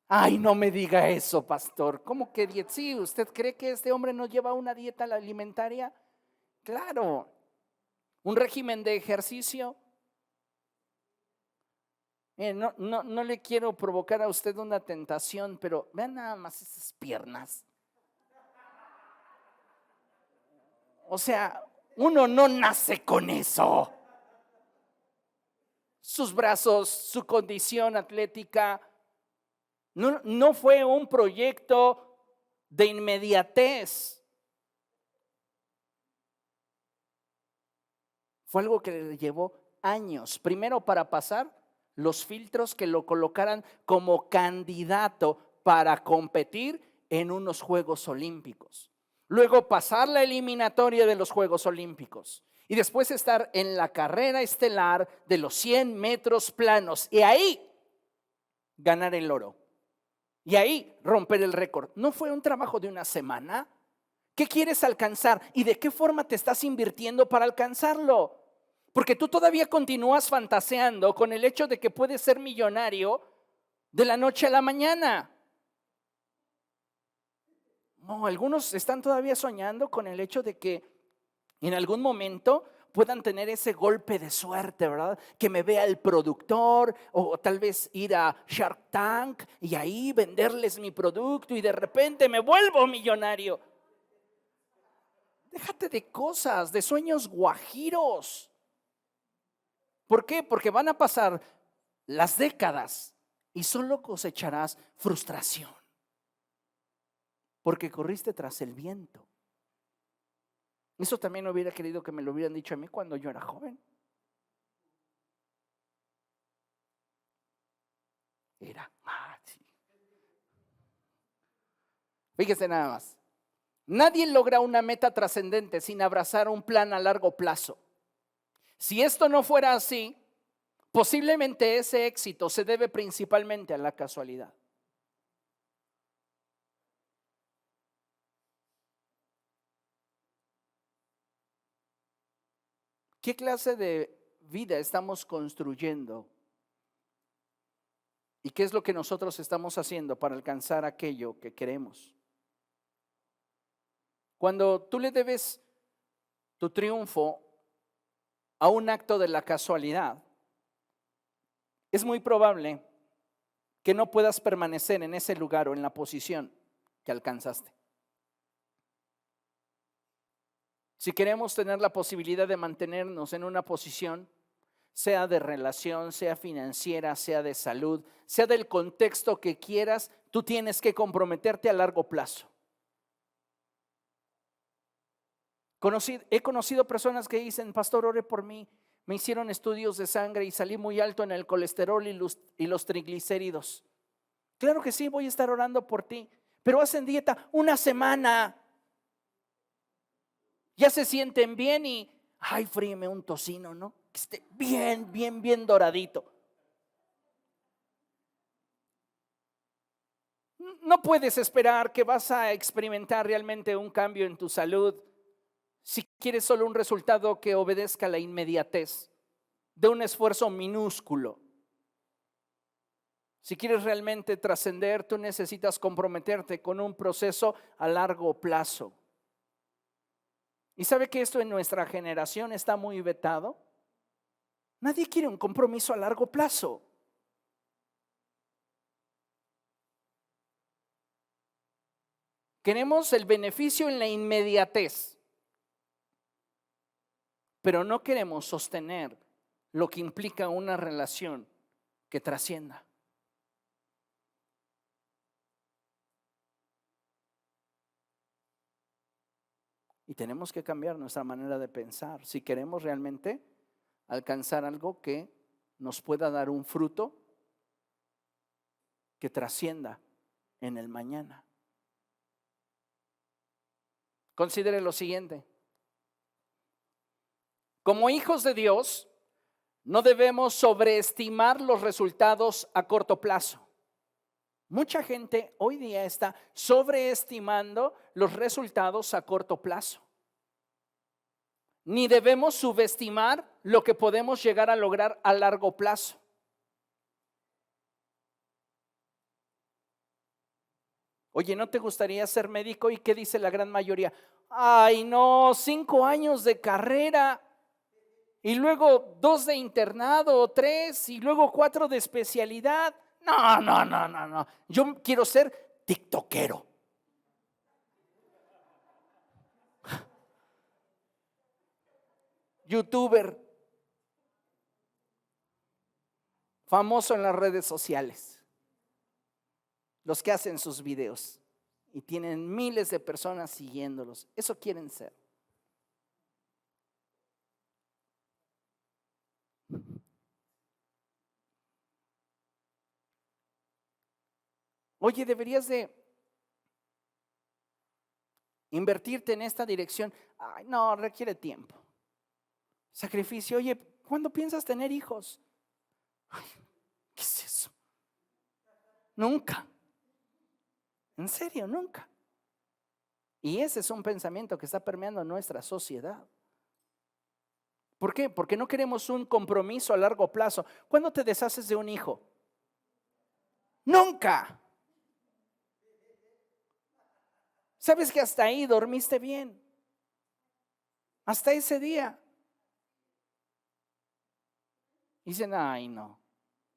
A: Ay, no me diga eso, pastor. ¿Cómo que dieta? Sí, ¿usted cree que este hombre no lleva una dieta alimentaria? Claro. Un régimen de ejercicio. No le quiero provocar a usted una tentación, pero vean nada más esas piernas. O sea, uno no nace con eso. Sus brazos, su condición atlética, no fue un proyecto de inmediatez. Fue algo que le llevó años. Primero para pasar los filtros que lo colocaran como candidato para competir en unos Juegos Olímpicos. Luego pasar la eliminatoria de los Juegos Olímpicos. Y después estar en la carrera estelar de los 100 metros planos. Y ahí ganar el oro. Y ahí romper el récord. ¿No fue un trabajo de una semana? ¿Qué quieres alcanzar? ¿Y de qué forma te estás invirtiendo para alcanzarlo? Porque tú todavía continúas fantaseando con el hecho de que puedes ser millonario de la noche a la mañana. No, algunos están todavía soñando con el hecho de que en algún momento puedan tener ese golpe de suerte, ¿verdad? Que me vea el productor o tal vez ir a Shark Tank y ahí venderles mi producto y de repente me vuelvo millonario. Déjate de cosas, de sueños guajiros. ¿Por qué? Porque van a pasar las décadas y solo cosecharás frustración. Porque corriste tras el viento. Eso también hubiera querido que me lo hubieran dicho a mí cuando yo era joven. Sí. Fíjese nada más. Nadie logra una meta trascendente sin abrazar un plan a largo plazo. Si esto no fuera así, posiblemente ese éxito se debe principalmente a la casualidad. ¿Qué clase de vida estamos construyendo? ¿Y qué es lo que nosotros estamos haciendo para alcanzar aquello que queremos? Cuando tú le debes tu triunfo a un acto de la casualidad, es muy probable que no puedas permanecer en ese lugar o en la posición que alcanzaste. Si queremos tener la posibilidad de mantenernos en una posición, sea de relación, sea financiera, sea de salud, sea del contexto que quieras, tú tienes que comprometerte a largo plazo. He conocido personas que dicen, pastor, ore por mí, me hicieron estudios de sangre y salí muy alto en el colesterol y los triglicéridos. Claro que sí, voy a estar orando por ti, pero hacen dieta una semana. Ya se sienten bien y, ay, fríeme un tocino, ¿no? Que esté bien doradito. No puedes esperar que vas a experimentar realmente un cambio en tu salud si quieres solo un resultado que obedezca a la inmediatez de un esfuerzo minúsculo. Si quieres realmente trascender, tú necesitas comprometerte con un proceso a largo plazo. ¿Y sabe que esto en nuestra generación está muy vetado? Nadie quiere un compromiso a largo plazo. Queremos el beneficio en la inmediatez, pero no queremos sostener lo que implica una relación que trascienda. Y tenemos que cambiar nuestra manera de pensar si queremos realmente alcanzar algo que nos pueda dar un fruto que trascienda en el mañana. Considere lo siguiente. Como hijos de Dios, no debemos sobreestimar los resultados a corto plazo. Mucha gente hoy día está sobreestimando los resultados a corto plazo. Ni debemos subestimar lo que podemos llegar a lograr a largo plazo. Oye, ¿no te gustaría ser médico? ¿Y qué dice la gran mayoría? Ay, no, 5 años de carrera y luego 2 de internado, 3 y luego 4 de especialidad. No, no, no, no, no. Yo quiero ser tiktokero. Youtuber, famoso en las redes sociales, los que hacen sus videos y tienen miles de personas siguiéndolos. Eso quieren ser. Oye, deberías de invertirte en esta dirección. Ay, no, requiere tiempo. Sacrificio. Oye, ¿cuándo piensas tener hijos? Ay, ¿qué es eso? Nunca. En serio, nunca. Y ese es un pensamiento que está permeando nuestra sociedad. ¿Por qué? Porque no queremos un compromiso a largo plazo. ¿Cuándo te deshaces de un hijo? Nunca. ¿Sabes que hasta ahí dormiste bien? Hasta ese día. Dicen, ay no,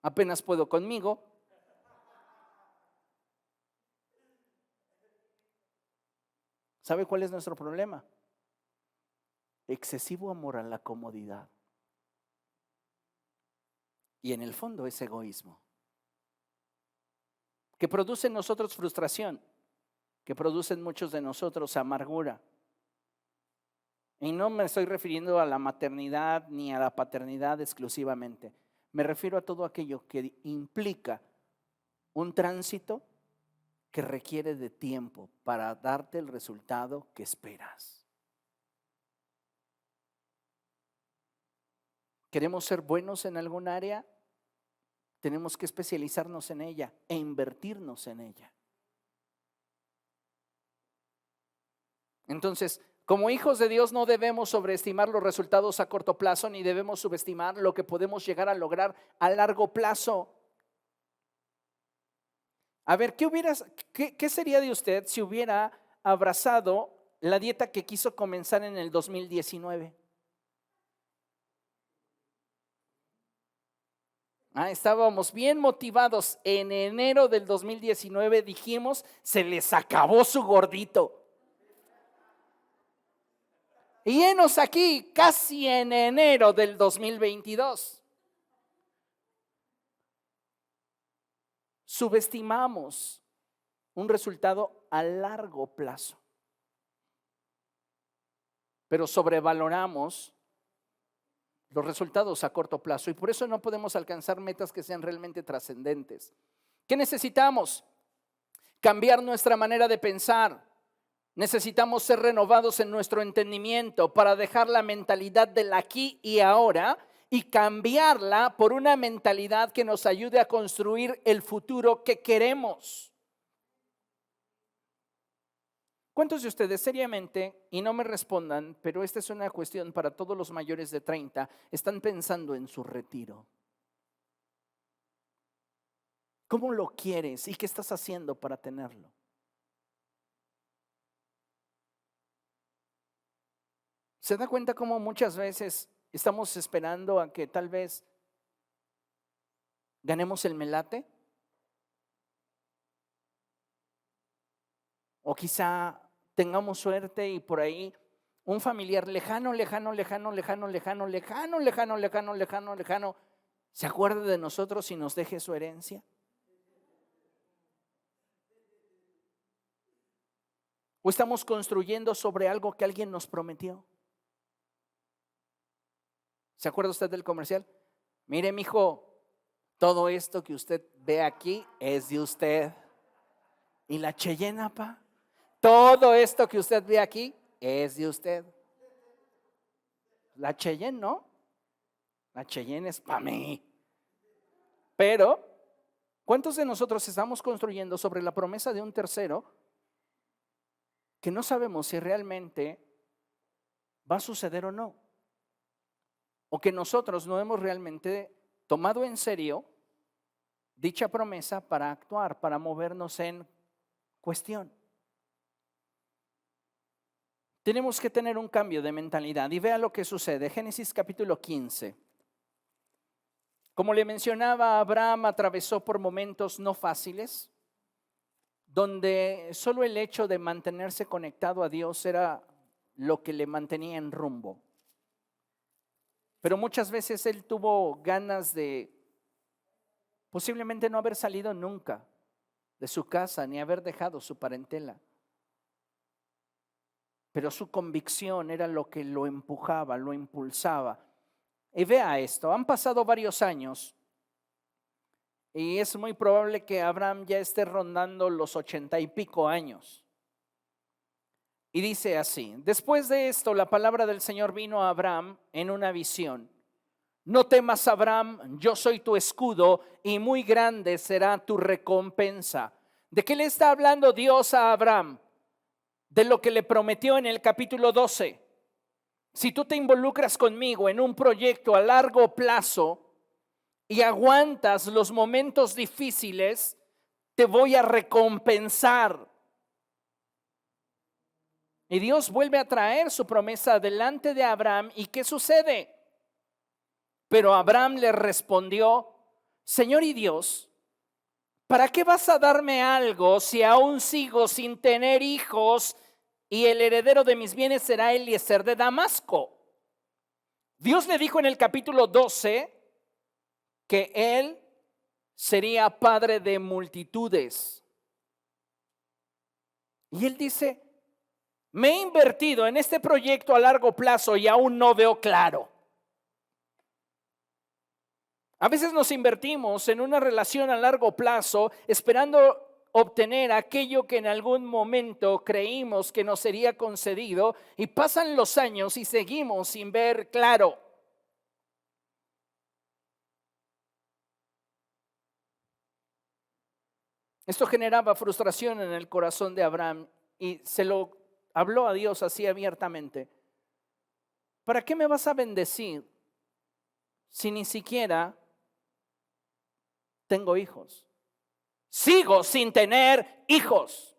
A: apenas puedo conmigo. ¿Sabe cuál es nuestro problema? Excesivo amor a la comodidad. Y en el fondo es egoísmo. Que produce en nosotros frustración, que produce en muchos de nosotros amargura. Y no me estoy refiriendo a la maternidad ni a la paternidad exclusivamente. Me refiero a todo aquello que implica un tránsito que requiere de tiempo para darte el resultado que esperas. ¿Queremos ser buenos en algún área? Tenemos que especializarnos en ella e invertirnos en ella. Entonces, como hijos de Dios no debemos sobreestimar los resultados a corto plazo, ni debemos subestimar lo que podemos llegar a lograr a largo plazo. A ver, ¿qué sería de usted si hubiera abrazado la dieta que quiso comenzar en el 2019? Estábamos bien motivados. En enero del 2019 dijimos, se les acabó su gordito. Y henos aquí, casi en enero del 2022. Subestimamos un resultado a largo plazo, pero sobrevaloramos los resultados a corto plazo y por eso no podemos alcanzar metas que sean realmente trascendentes. ¿Qué necesitamos? Cambiar nuestra manera de pensar. Necesitamos ser renovados en nuestro entendimiento para dejar la mentalidad del aquí y ahora y cambiarla por una mentalidad que nos ayude a construir el futuro que queremos. ¿Cuántos de ustedes seriamente, y no me respondan, pero esta es una cuestión para todos los mayores de 30, están pensando en su retiro? ¿Cómo lo quieres y qué estás haciendo para tenerlo? ¿Se da cuenta cómo muchas veces estamos esperando a que tal vez ganemos el melate? O quizá tengamos suerte y por ahí un familiar lejano se acuerde de nosotros y nos deje su herencia. ¿O estamos construyendo sobre algo que alguien nos prometió? ¿Se acuerda usted del comercial? Mire, mijo, todo esto que usted ve aquí es de usted. ¿Y la Cheyenne, pa? Todo esto que usted ve aquí es de usted. La Cheyenne, ¿no? La Cheyenne es para mí. Pero ¿Cuántos de nosotros estamos construyendo sobre la promesa de un tercero que no sabemos si realmente va a suceder o no? O que nosotros no hemos realmente tomado en serio dicha promesa para actuar, para movernos en cuestión. Tenemos que tener un cambio de mentalidad y vea lo que sucede. Génesis capítulo 15. Como le mencionaba, Abraham atravesó por momentos no fáciles, donde solo el hecho de mantenerse conectado a Dios era lo que le mantenía en rumbo. Pero muchas veces él tuvo ganas de posiblemente no haber salido nunca de su casa ni haber dejado su parentela. Pero su convicción era lo que lo empujaba, lo impulsaba. Y vea esto, han pasado varios años y es muy probable que Abraham ya esté rondando los 80 y pico años. Y dice así: después de esto, la palabra del Señor vino a Abraham en una visión. No temas, Abraham, yo soy tu escudo y muy grande será tu recompensa. ¿De qué le está hablando Dios a Abraham? De lo que le prometió en el capítulo 12. Si tú te involucras conmigo en un proyecto a largo plazo y aguantas los momentos difíciles, te voy a recompensar. Y Dios vuelve a traer su promesa delante de Abraham. ¿Y qué sucede? Pero Abraham le respondió: Señor y Dios, ¿para qué vas a darme algo si aún sigo sin tener hijos y el heredero de mis bienes será Eliezer de Damasco? Dios le dijo en el capítulo 12 que él sería padre de multitudes. Y él dice: me he invertido en este proyecto a largo plazo y aún no veo claro. A veces nos invertimos en una relación a largo plazo esperando obtener aquello que en algún momento creímos que nos sería concedido, y pasan los años y seguimos sin ver claro. Esto generaba frustración en el corazón de Abraham y se lo habló a Dios así abiertamente: ¿para qué me vas a bendecir si ni siquiera tengo hijos? Sigo sin tener hijos.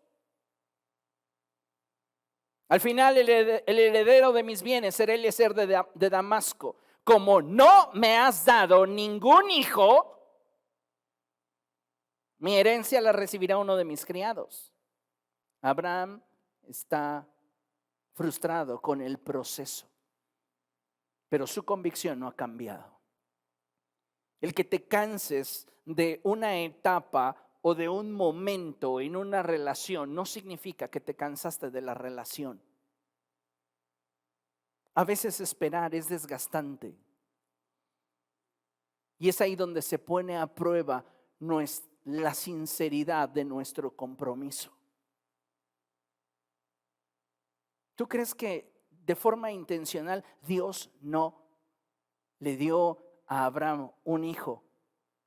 A: Al final el heredero de mis bienes será Eliezer de Damasco. Como no me has dado ningún hijo, mi herencia la recibirá uno de mis criados. Abraham está frustrado con el proceso, pero su convicción no ha cambiado. El que te canses de una etapa o de un momento en una relación no significa que te cansaste de la relación. A veces esperar es desgastante. Y es ahí donde se pone a prueba la sinceridad de nuestro compromiso. ¿Tú crees que de forma intencional Dios no le dio a Abraham un hijo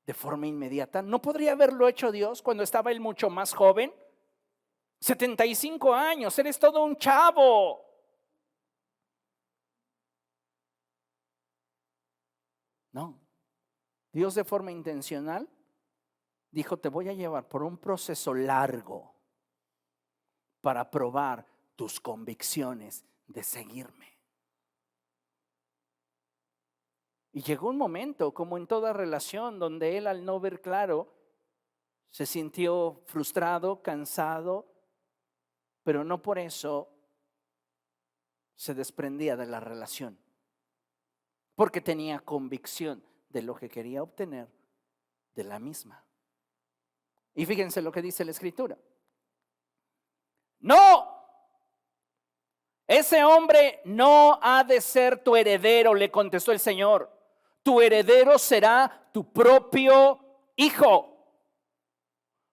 A: de forma inmediata? ¿No podría haberlo hecho Dios cuando estaba él mucho más joven? 75 años, eres todo un chavo. No, Dios de forma intencional dijo: te voy a llevar por un proceso largo para probar tus convicciones de seguirme. Y llegó un momento, como en toda relación, donde él, al no ver claro, se sintió frustrado, cansado, pero no por eso se desprendía de la relación, porque tenía convicción de lo que quería obtener de la misma. Y fíjense lo que dice la Escritura: no, ese hombre no ha de ser tu heredero, le contestó el Señor. Tu heredero será tu propio hijo.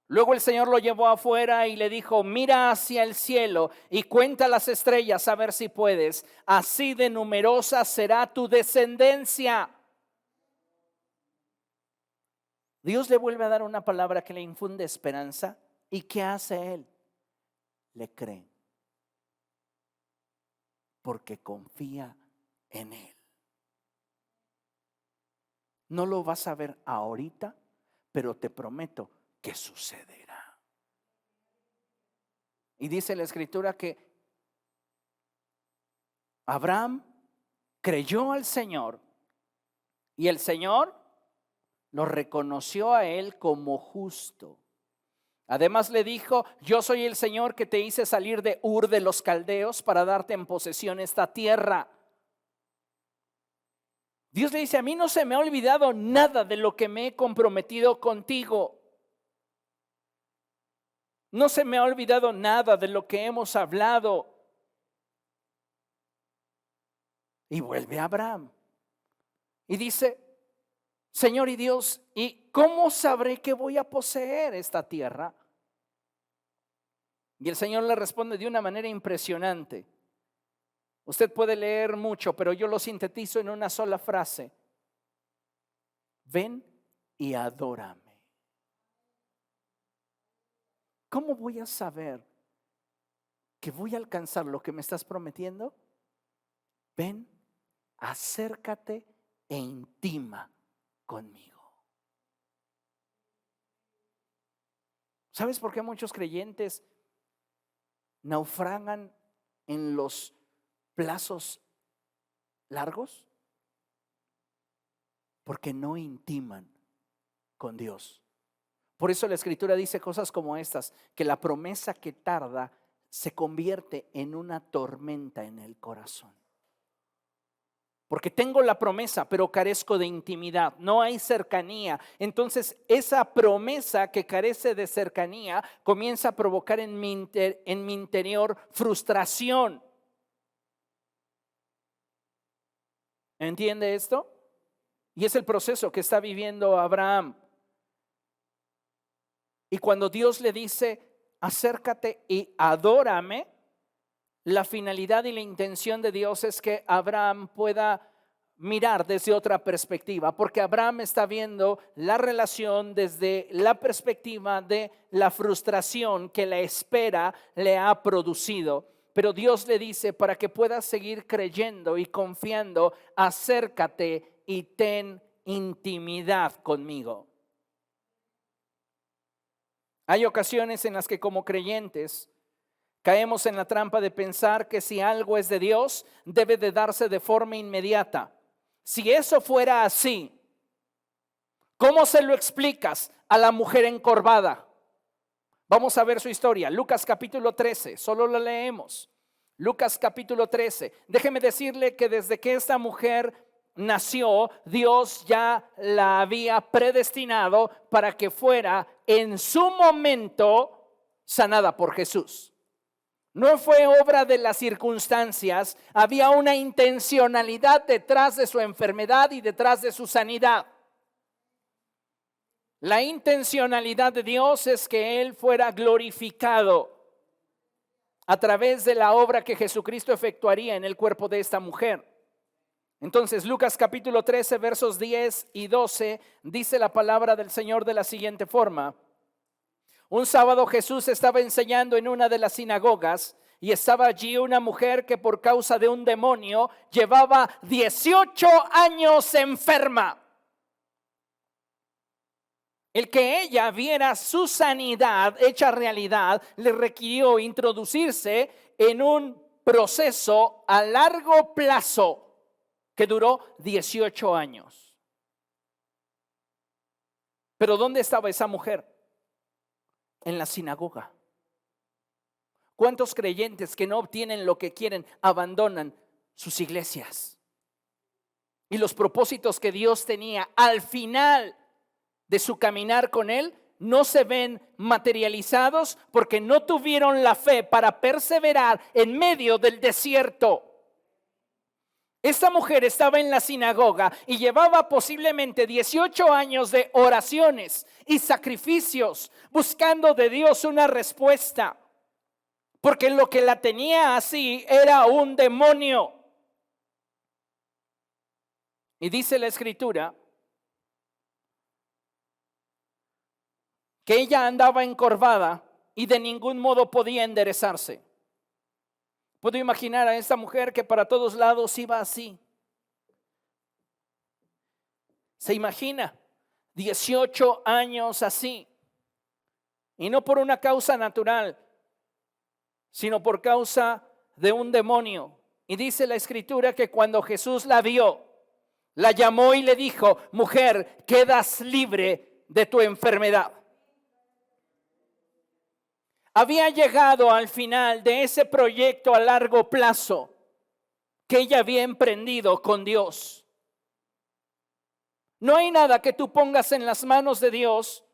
A: Luego el Señor lo llevó afuera y le dijo: mira hacia el cielo y cuenta las estrellas a ver si puedes. Así de numerosa será tu descendencia. Dios le vuelve a dar una palabra que le infunde esperanza. ¿Y qué hace él? Le cree. Porque confía en él. No lo vas a ver ahorita, pero te prometo que sucederá. Y dice la escritura que Abraham creyó al Señor y el Señor lo reconoció a él como justo. Además le dijo: yo soy el Señor que te hice salir de Ur de los Caldeos para darte en posesión esta tierra. Dios le dice: a mí no se me ha olvidado nada de lo que me he comprometido contigo. No se me ha olvidado nada de lo que hemos hablado. Y vuelve a Abraham y dice: Señor y Dios, ¿y cómo sabré que voy a poseer esta tierra? Y el Señor le responde de una manera impresionante. Usted puede leer mucho, pero yo lo sintetizo en una sola frase: ven y adórame. ¿Cómo voy a saber que voy a alcanzar lo que me estás prometiendo? Ven, acércate e intima conmigo. ¿Sabes por qué muchos creyentes naufragan en los plazos largos? Porque no intiman con Dios. Por eso la escritura dice cosas como estas: que la promesa que tarda se convierte en una tormenta en el corazón. Porque tengo la promesa, pero carezco de intimidad, no hay cercanía. Entonces esa promesa que carece de cercanía comienza a provocar en mi interior frustración. ¿Entiende esto? Y es el proceso que está viviendo Abraham. Y cuando Dios le dice: acércate y adórame, la finalidad y la intención de Dios es que Abraham pueda mirar desde otra perspectiva, porque Abraham está viendo la relación desde la perspectiva de la frustración que la espera le ha producido. Pero Dios le dice: para que puedas seguir creyendo y confiando, acércate y ten intimidad conmigo. Hay ocasiones en las que como creyentes caemos en la trampa de pensar que si algo es de Dios, debe de darse de forma inmediata. Si eso fuera así, ¿cómo se lo explicas a la mujer encorvada? Vamos a ver su historia. Lucas capítulo 13, solo lo leemos. Lucas capítulo 13. Déjeme decirle que desde que esta mujer nació, Dios ya la había predestinado para que fuera en su momento sanada por Jesús. No fue obra de las circunstancias, había una intencionalidad detrás de su enfermedad y detrás de su sanidad. La intencionalidad de Dios es que Él fuera glorificado a través de la obra que Jesucristo efectuaría en el cuerpo de esta mujer. Entonces, Lucas capítulo 13, versos 10 y 12, dice la palabra del Señor de la siguiente forma: un sábado Jesús estaba enseñando en una de las sinagogas y estaba allí una mujer que por causa de un demonio llevaba 18 años enferma. El que ella viera su sanidad hecha realidad le requirió introducirse en un proceso a largo plazo que duró 18 años. Pero ¿dónde estaba esa mujer? En la sinagoga. ¿Cuántos creyentes que no obtienen lo que quieren abandonan sus iglesias? Y los propósitos que Dios tenía al final de su caminar con Él no se ven materializados porque no tuvieron la fe para perseverar en medio del desierto. Esta mujer estaba en la sinagoga y llevaba posiblemente 18 años de oraciones y sacrificios buscando de Dios una respuesta, porque lo que la tenía así era un demonio. Y dice la escritura que ella andaba encorvada y de ningún modo podía enderezarse. Puedo imaginar a esta mujer que para todos lados iba así. Se imagina 18 años así, y no por una causa natural, sino por causa de un demonio. Y dice la Escritura que cuando Jesús la vio, la llamó y le dijo: mujer, quedas libre de tu enfermedad. Había llegado al final de ese proyecto a largo plazo que ella había emprendido con Dios. No hay nada que tú pongas en las manos de Dios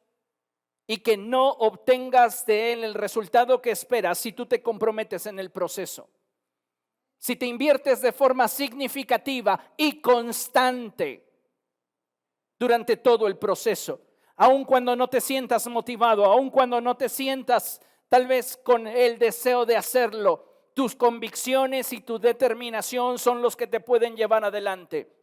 A: y que no obtengas de Él el resultado que esperas si tú te comprometes en el proceso. Si te inviertes de forma significativa y constante durante todo el proceso, aun cuando no te sientas motivado, aun cuando no te sientas tal vez con el deseo de hacerlo, tus convicciones y tu determinación son los que te pueden llevar adelante.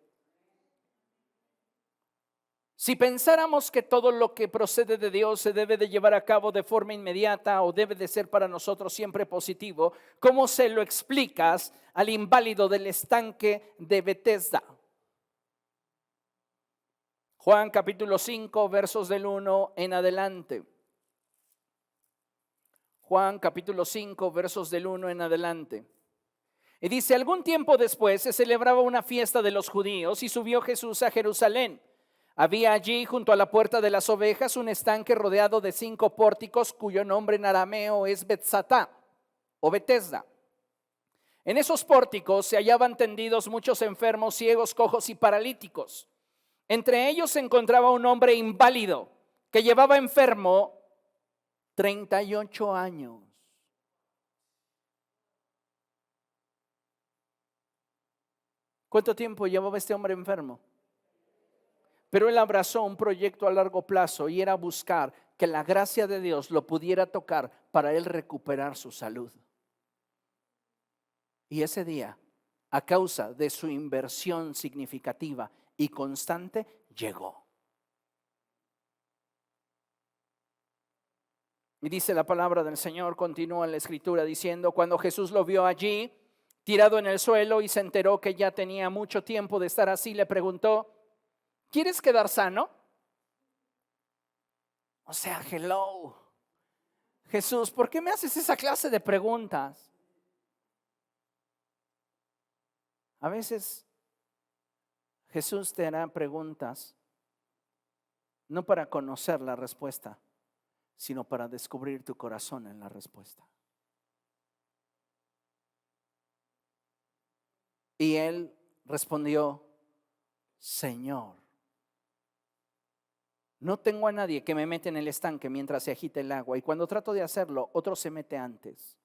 A: Si pensáramos que todo lo que procede de Dios se debe de llevar a cabo de forma inmediata o debe de ser para nosotros siempre positivo, ¿cómo se lo explicas al inválido del estanque de Betesda? Juan capítulo 5, versos del 1 en adelante. Juan capítulo 5, versos del 1 en adelante. Y dice: algún tiempo después se celebraba una fiesta de los judíos y subió Jesús a Jerusalén. Había allí junto a la puerta de las ovejas un estanque rodeado de 5 pórticos cuyo nombre en arameo es Betzatá o Betesda. En esos pórticos se hallaban tendidos muchos enfermos, ciegos, cojos y paralíticos. Entre ellos se encontraba un hombre inválido que llevaba enfermo 38 años. ¿Cuánto tiempo llevaba este hombre enfermo? Pero él abrazó un proyecto a largo plazo y era buscar que la gracia de Dios lo pudiera tocar para él recuperar su salud. Y ese día, a causa de su inversión significativa y constante, llegó. Y dice la palabra del Señor, continúa en la Escritura diciendo: cuando Jesús lo vio allí, tirado en el suelo, y se enteró que ya tenía mucho tiempo de estar así, le preguntó: ¿quieres quedar sano? O sea, hello. Jesús, ¿por qué me haces esa clase de preguntas? A veces Jesús te hará preguntas no para conocer la respuesta, sino para descubrir tu corazón en la respuesta. Y él respondió: Señor, no tengo a nadie que me mete en el estanque mientras se agita el agua, y cuando trato de hacerlo, otro se mete antes.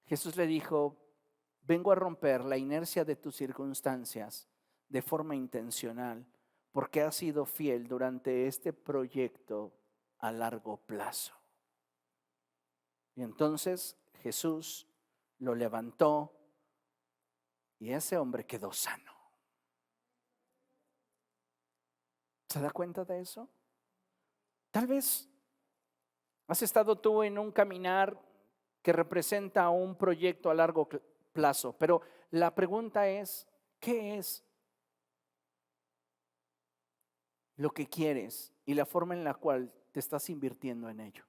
A: Jesús le dijo: vengo a romper la inercia de tus circunstancias de forma intencional, porque has sido fiel durante este proyecto a largo plazo. Y entonces Jesús lo levantó y ese hombre quedó sano. ¿Se da cuenta de eso? Tal vez has estado tú en un caminar que representa un proyecto a largo plazo, pero la pregunta es: ¿qué es lo que quieres y la forma en la cual te estás invirtiendo en ello?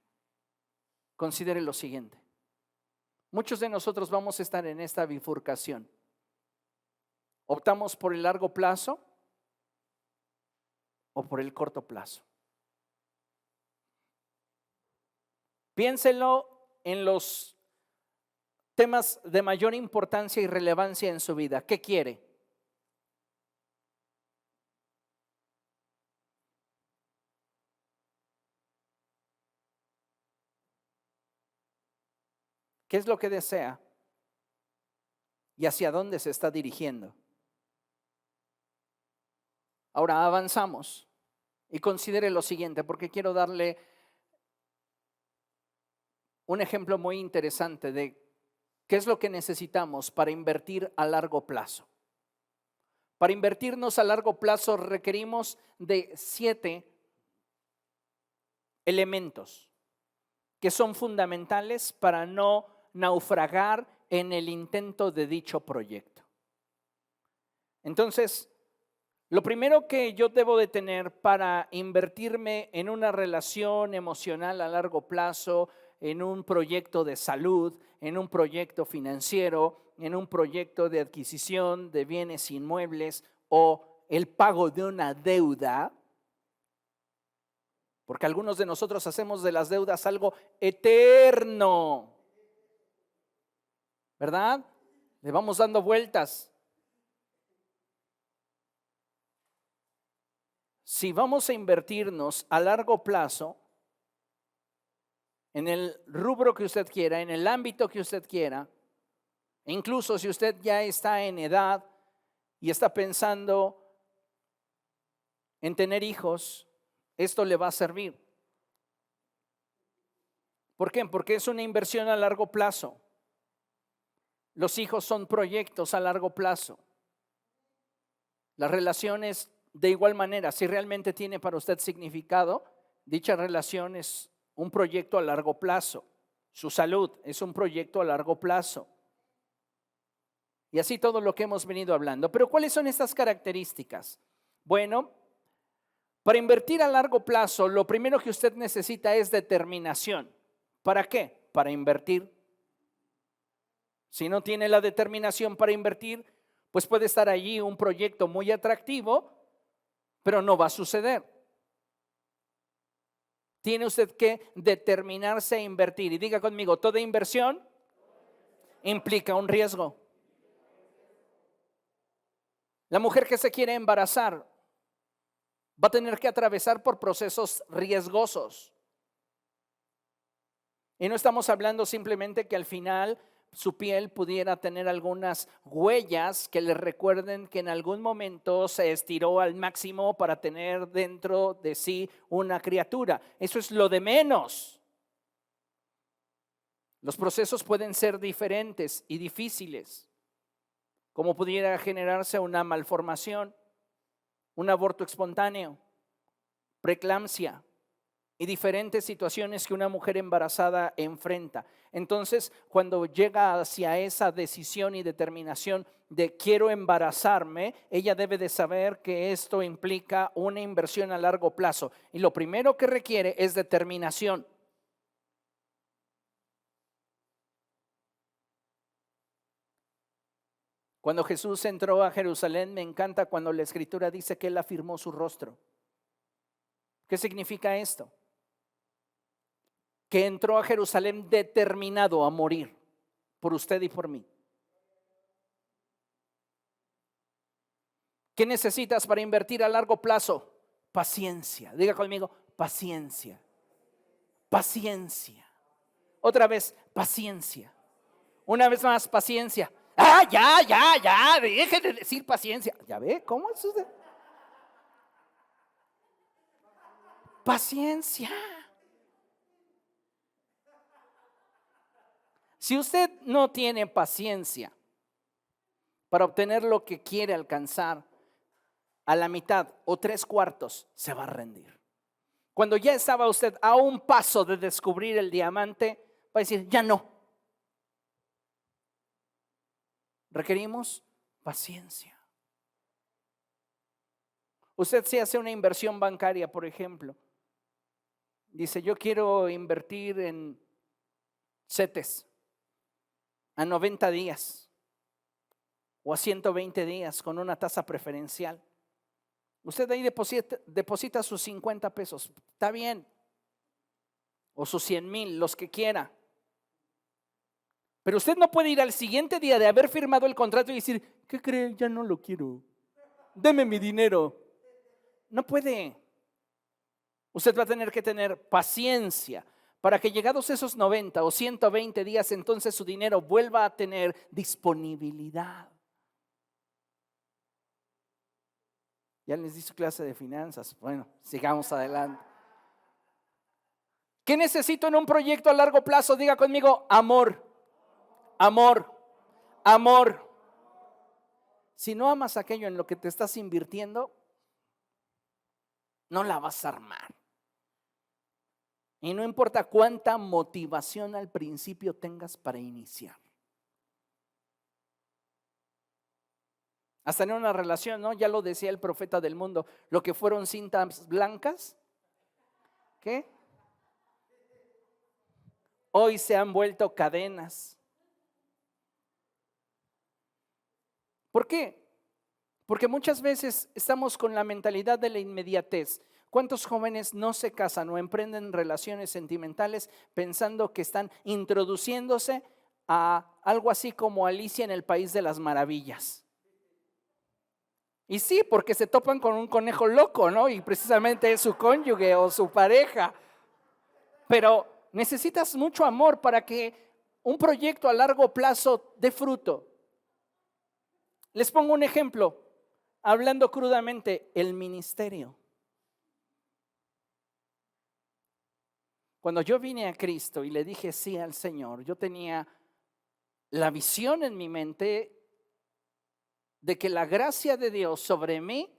A: Considere lo siguiente: muchos de nosotros vamos a estar en esta bifurcación. ¿Optamos por el largo plazo o por el corto plazo? Piénselo en los temas de mayor importancia y relevancia en su vida. ¿Qué quiere? ¿Qué es lo que desea? ¿Y hacia dónde se está dirigiendo? Ahora avanzamos y considere lo siguiente, porque quiero darle un ejemplo muy interesante de qué es lo que necesitamos para invertir a largo plazo. Para invertirnos a largo plazo requerimos de 7 elementos que son fundamentales para no naufragar en el intento de dicho proyecto. Entonces, lo primero que yo debo de tener para invertirme en una relación emocional a largo plazo, en un proyecto de salud, en un proyecto financiero, en un proyecto de adquisición de bienes inmuebles o el pago de una deuda, porque algunos de nosotros hacemos de las deudas algo eterno, ¿verdad? Le vamos dando vueltas. Si vamos a invertirnos a largo plazo, en el rubro que usted quiera, en el ámbito que usted quiera, incluso si usted ya está en edad y está pensando en tener hijos, esto le va a servir. ¿Por qué? Porque es una inversión a largo plazo. Los hijos son proyectos a largo plazo. Las relaciones, de igual manera, si realmente tiene para usted significado, dicha relación es un proyecto a largo plazo. Su salud es un proyecto a largo plazo. Y así todo lo que hemos venido hablando. Pero ¿cuáles son estas características? Bueno, para invertir a largo plazo, lo primero que usted necesita es determinación. ¿Para qué? Para invertir. Si no tiene la determinación para invertir, pues puede estar allí un proyecto muy atractivo, pero no va a suceder. Tiene usted que determinarse a invertir. Y diga conmigo, toda inversión implica un riesgo. La mujer que se quiere embarazar va a tener que atravesar por procesos riesgosos. Y no estamos hablando simplemente que al final su piel pudiera tener algunas huellas que le recuerden que en algún momento se estiró al máximo para tener dentro de sí una criatura. Eso es lo de menos. Los procesos pueden ser diferentes y difíciles, como pudiera generarse una malformación, un aborto espontáneo, preeclampsia y diferentes situaciones que una mujer embarazada enfrenta. Entonces, cuando llega hacia esa decisión y determinación de quiero embarazarme, ella debe de saber que esto implica una inversión a largo plazo. Y lo primero que requiere es determinación. Cuando Jesús entró a Jerusalén, me encanta cuando la Escritura dice que Él afirmó su rostro. ¿Qué significa esto? Que entró a Jerusalén determinado a morir por usted y por mí. ¿Qué necesitas para invertir a largo plazo? Paciencia. Diga conmigo, paciencia. Paciencia. Otra vez, paciencia. Una vez más, paciencia. Ah, ya, deje de decir paciencia. ¿Ya ve cómo es usted? Paciencia. Si usted no tiene paciencia para obtener lo que quiere alcanzar, a la mitad o 3/4 se va a rendir. Cuando ya estaba usted a un paso de descubrir el diamante, va a decir, ya no. Requerimos paciencia. Usted si hace una inversión bancaria, por ejemplo, dice, yo quiero invertir en CETES a 90 días o a 120 días con una tasa preferencial. Usted ahí deposita sus 50 pesos, está bien, o sus 100,000, los que quiera. Pero usted no puede ir al siguiente día de haber firmado el contrato y decir, ¿qué cree? Ya no lo quiero, deme mi dinero. No puede. Usted va a tener que tener paciencia para que llegados esos 90 o 120 días, entonces su dinero vuelva a tener disponibilidad. Ya les di su clase de finanzas. Bueno, sigamos adelante. ¿Qué necesito en un proyecto a largo plazo? Diga conmigo, amor, amor, amor. Si no amas aquello en lo que te estás invirtiendo, no la vas a armar. Y no importa cuánta motivación al principio tengas para iniciar. Hasta en una relación, ¿no? Ya lo decía el profeta del mundo, lo que fueron cintas blancas, ¿qué? Hoy se han vuelto cadenas. ¿Por qué? Porque muchas veces estamos con la mentalidad de la inmediatez. ¿Cuántos jóvenes no se casan o emprenden relaciones sentimentales pensando que están introduciéndose a algo así como Alicia en el País de las Maravillas? Y sí, porque se topan con un conejo loco, ¿no? Y precisamente es su cónyuge o su pareja. Pero necesitas mucho amor para que un proyecto a largo plazo dé fruto. Les pongo un ejemplo, hablando crudamente, el ministerio. Cuando yo vine a Cristo y le dije sí al Señor, yo tenía la visión en mi mente de que la gracia de Dios sobre mí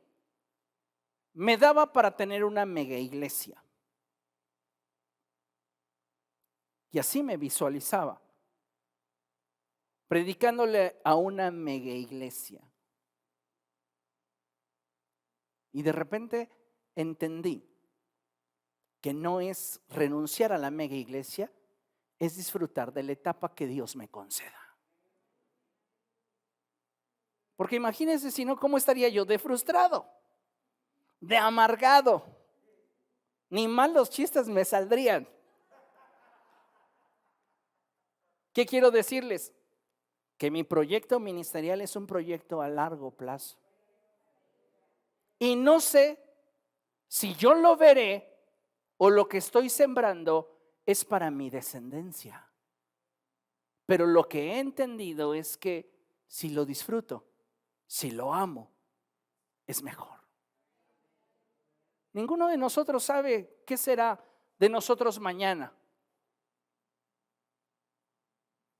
A: me daba para tener una mega iglesia. Y así me visualizaba, predicándole a una mega iglesia. Y de repente entendí que no es renunciar a la mega iglesia, es disfrutar de la etapa que Dios me conceda. Porque imagínense si no, ¿cómo estaría yo? De frustrado, de amargado. Ni mal los chistes me saldrían. ¿Qué quiero decirles? Que mi proyecto ministerial es un proyecto a largo plazo. Y no sé si yo lo veré o lo que estoy sembrando es para mi descendencia. Pero lo que he entendido es que si lo disfruto, si lo amo, es mejor. Ninguno de nosotros sabe qué será de nosotros mañana.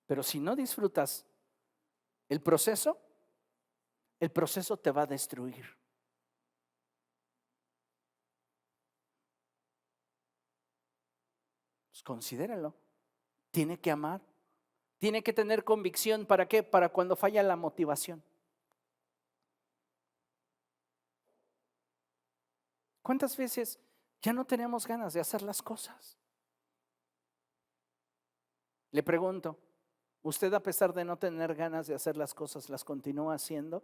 A: Pero si no disfrutas el proceso te va a destruir. Pues considéralo. Tiene que amar. Tiene que tener convicción. ¿Para qué? Para cuando falla la motivación. ¿Cuántas veces ya no tenemos ganas de hacer las cosas? Le pregunto, ¿usted a pesar de no tener ganas de hacer las cosas, las continúa haciendo?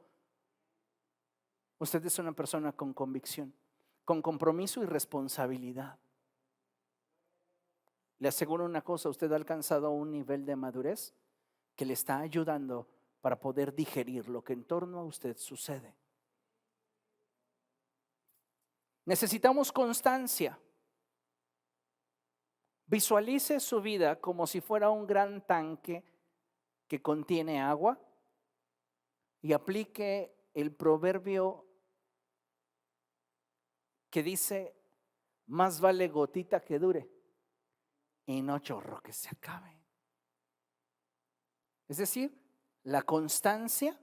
A: Usted es una persona con convicción, con compromiso y responsabilidad. Le aseguro una cosa, usted ha alcanzado un nivel de madurez que le está ayudando para poder digerir lo que en torno a usted sucede. Necesitamos constancia. Visualice su vida como si fuera un gran tanque que contiene agua y aplique el proverbio que dice: más vale gotita que dure y no chorro que se acabe. Es decir, la constancia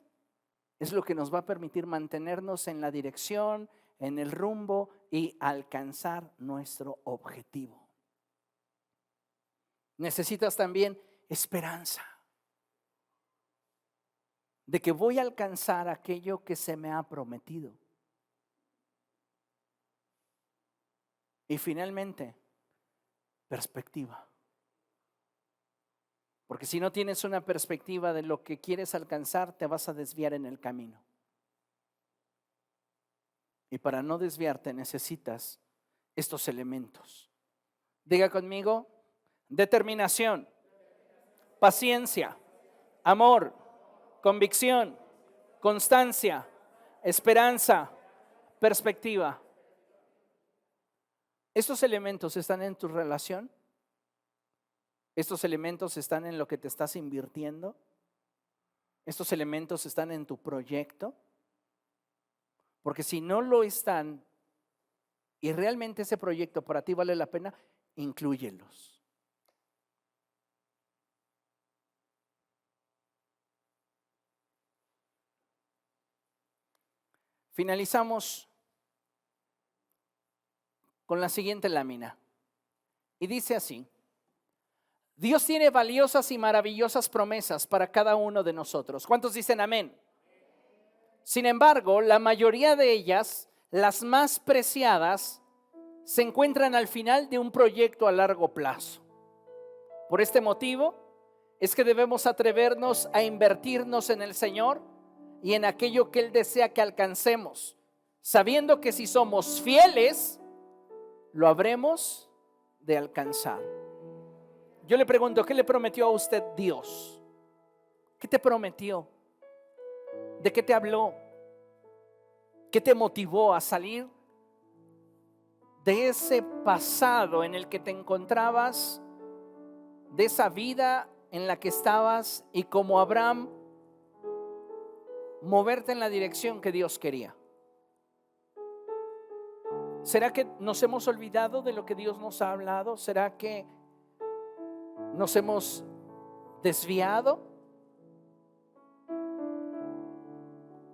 A: es lo que nos va a permitir mantenernos en la dirección, en el rumbo y alcanzar nuestro objetivo. Necesitas también esperanza de que voy a alcanzar aquello que se me ha prometido. Y finalmente, perspectiva. Porque si no tienes una perspectiva de lo que quieres alcanzar, te vas a desviar en el camino. Y para no desviarte necesitas estos elementos. Diga conmigo: determinación, paciencia, amor, convicción, constancia, esperanza, perspectiva. ¿Estos elementos están en tu relación? ¿Estos elementos están en lo que te estás invirtiendo? ¿Estos elementos están en tu proyecto? Porque si no lo están y realmente ese proyecto para ti vale la pena, inclúyelos. Finalizamos con la siguiente lámina. Y dice así: Dios tiene valiosas y maravillosas promesas para cada uno de nosotros. ¿Cuántos dicen amén? Sin embargo, la mayoría de ellas, las más preciadas, se encuentran al final de un proyecto a largo plazo. Por este motivo es que debemos atrevernos a invertirnos en el Señor y en aquello que Él desea que alcancemos, sabiendo que si somos fieles, lo habremos de alcanzar. Yo le pregunto, ¿qué le prometió a usted Dios? ¿Qué te prometió? ¿De qué te habló? ¿Qué te motivó a salir de ese pasado en el que te encontrabas, de esa vida en la que estabas, y como Abraham, moverte en la dirección que Dios quería? ¿Será que nos hemos olvidado de lo que Dios nos ha hablado? ¿Será que nos hemos desviado?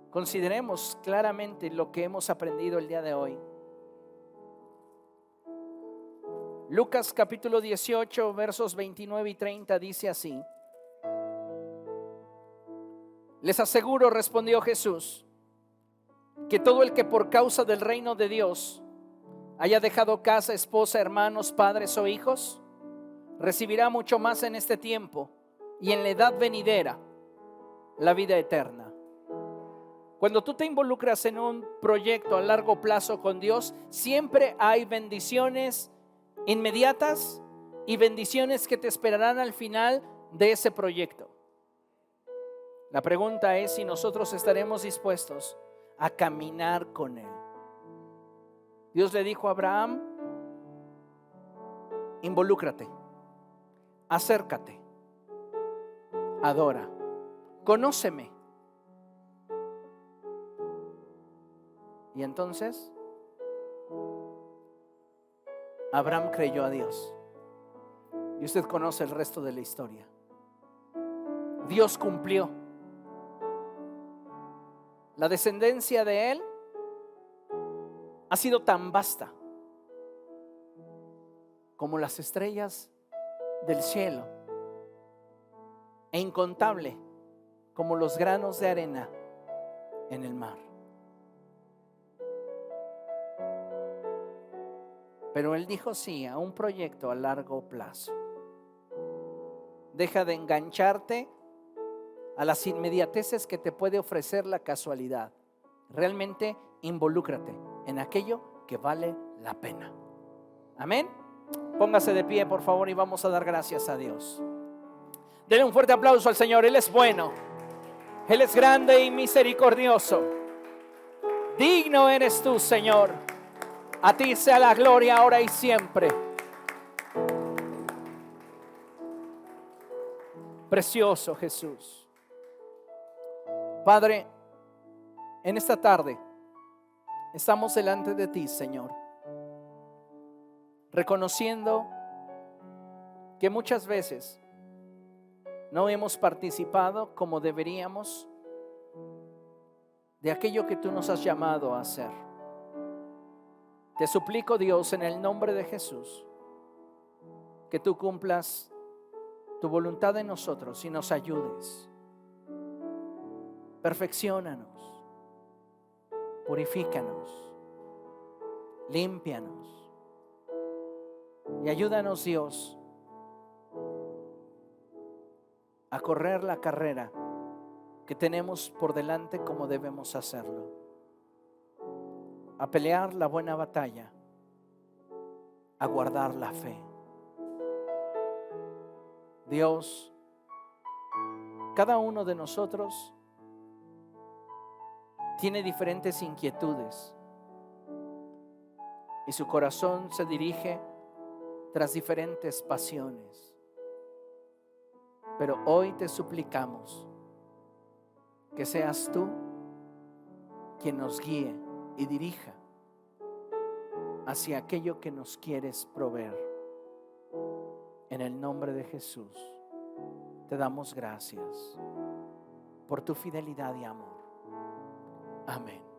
A: Consideremos claramente lo que hemos aprendido el día de hoy. Lucas capítulo 18, versos 29 y 30 dice así: Les aseguro, respondió Jesús, que todo el que por causa del reino de Dios haya dejado casa, esposa, hermanos, padres o hijos, recibirá mucho más en este tiempo y en la edad venidera la vida eterna. Cuando tú te involucras en un proyecto a largo plazo con Dios, siempre hay bendiciones inmediatas y bendiciones que te esperarán al final de ese proyecto. La pregunta es si nosotros estaremos dispuestos a caminar con Él. Dios le dijo a Abraham: involúcrate, acércate, adora, conóceme. Y entonces Abraham creyó a Dios. Y usted conoce el resto de la historia. Dios cumplió. La descendencia de él ha sido tan vasta como las estrellas del cielo e incontable como los granos de arena en el mar. Pero él dijo sí a un proyecto a largo plazo. Deja de engancharte a las inmediateces que te puede ofrecer la casualidad. Realmente involúcrate en aquello que vale la pena. Amén. Póngase de pie, por favor, y vamos a dar gracias a Dios. Denle un fuerte aplauso al Señor. Él es bueno, Él es grande y misericordioso. Digno eres tú, Señor. A ti sea la gloria ahora y siempre. Precioso Jesús. Padre, en esta tarde estamos delante de ti, Señor, reconociendo que muchas veces no hemos participado como deberíamos de aquello que tú nos has llamado a hacer. Te suplico, Dios, en el nombre de Jesús, que tú cumplas tu voluntad en nosotros y nos ayudes. Perfecciónanos, purifícanos, límpianos y ayúdanos, Dios, a correr la carrera que tenemos por delante como debemos hacerlo, a pelear la buena batalla, a guardar la fe. Dios, cada uno de nosotros tiene diferentes inquietudes y su corazón se dirige tras diferentes pasiones. Pero hoy te suplicamos que seas tú quien nos guíe y dirija hacia aquello que nos quieres proveer. En el nombre de Jesús te damos gracias por tu fidelidad y amor. Amén.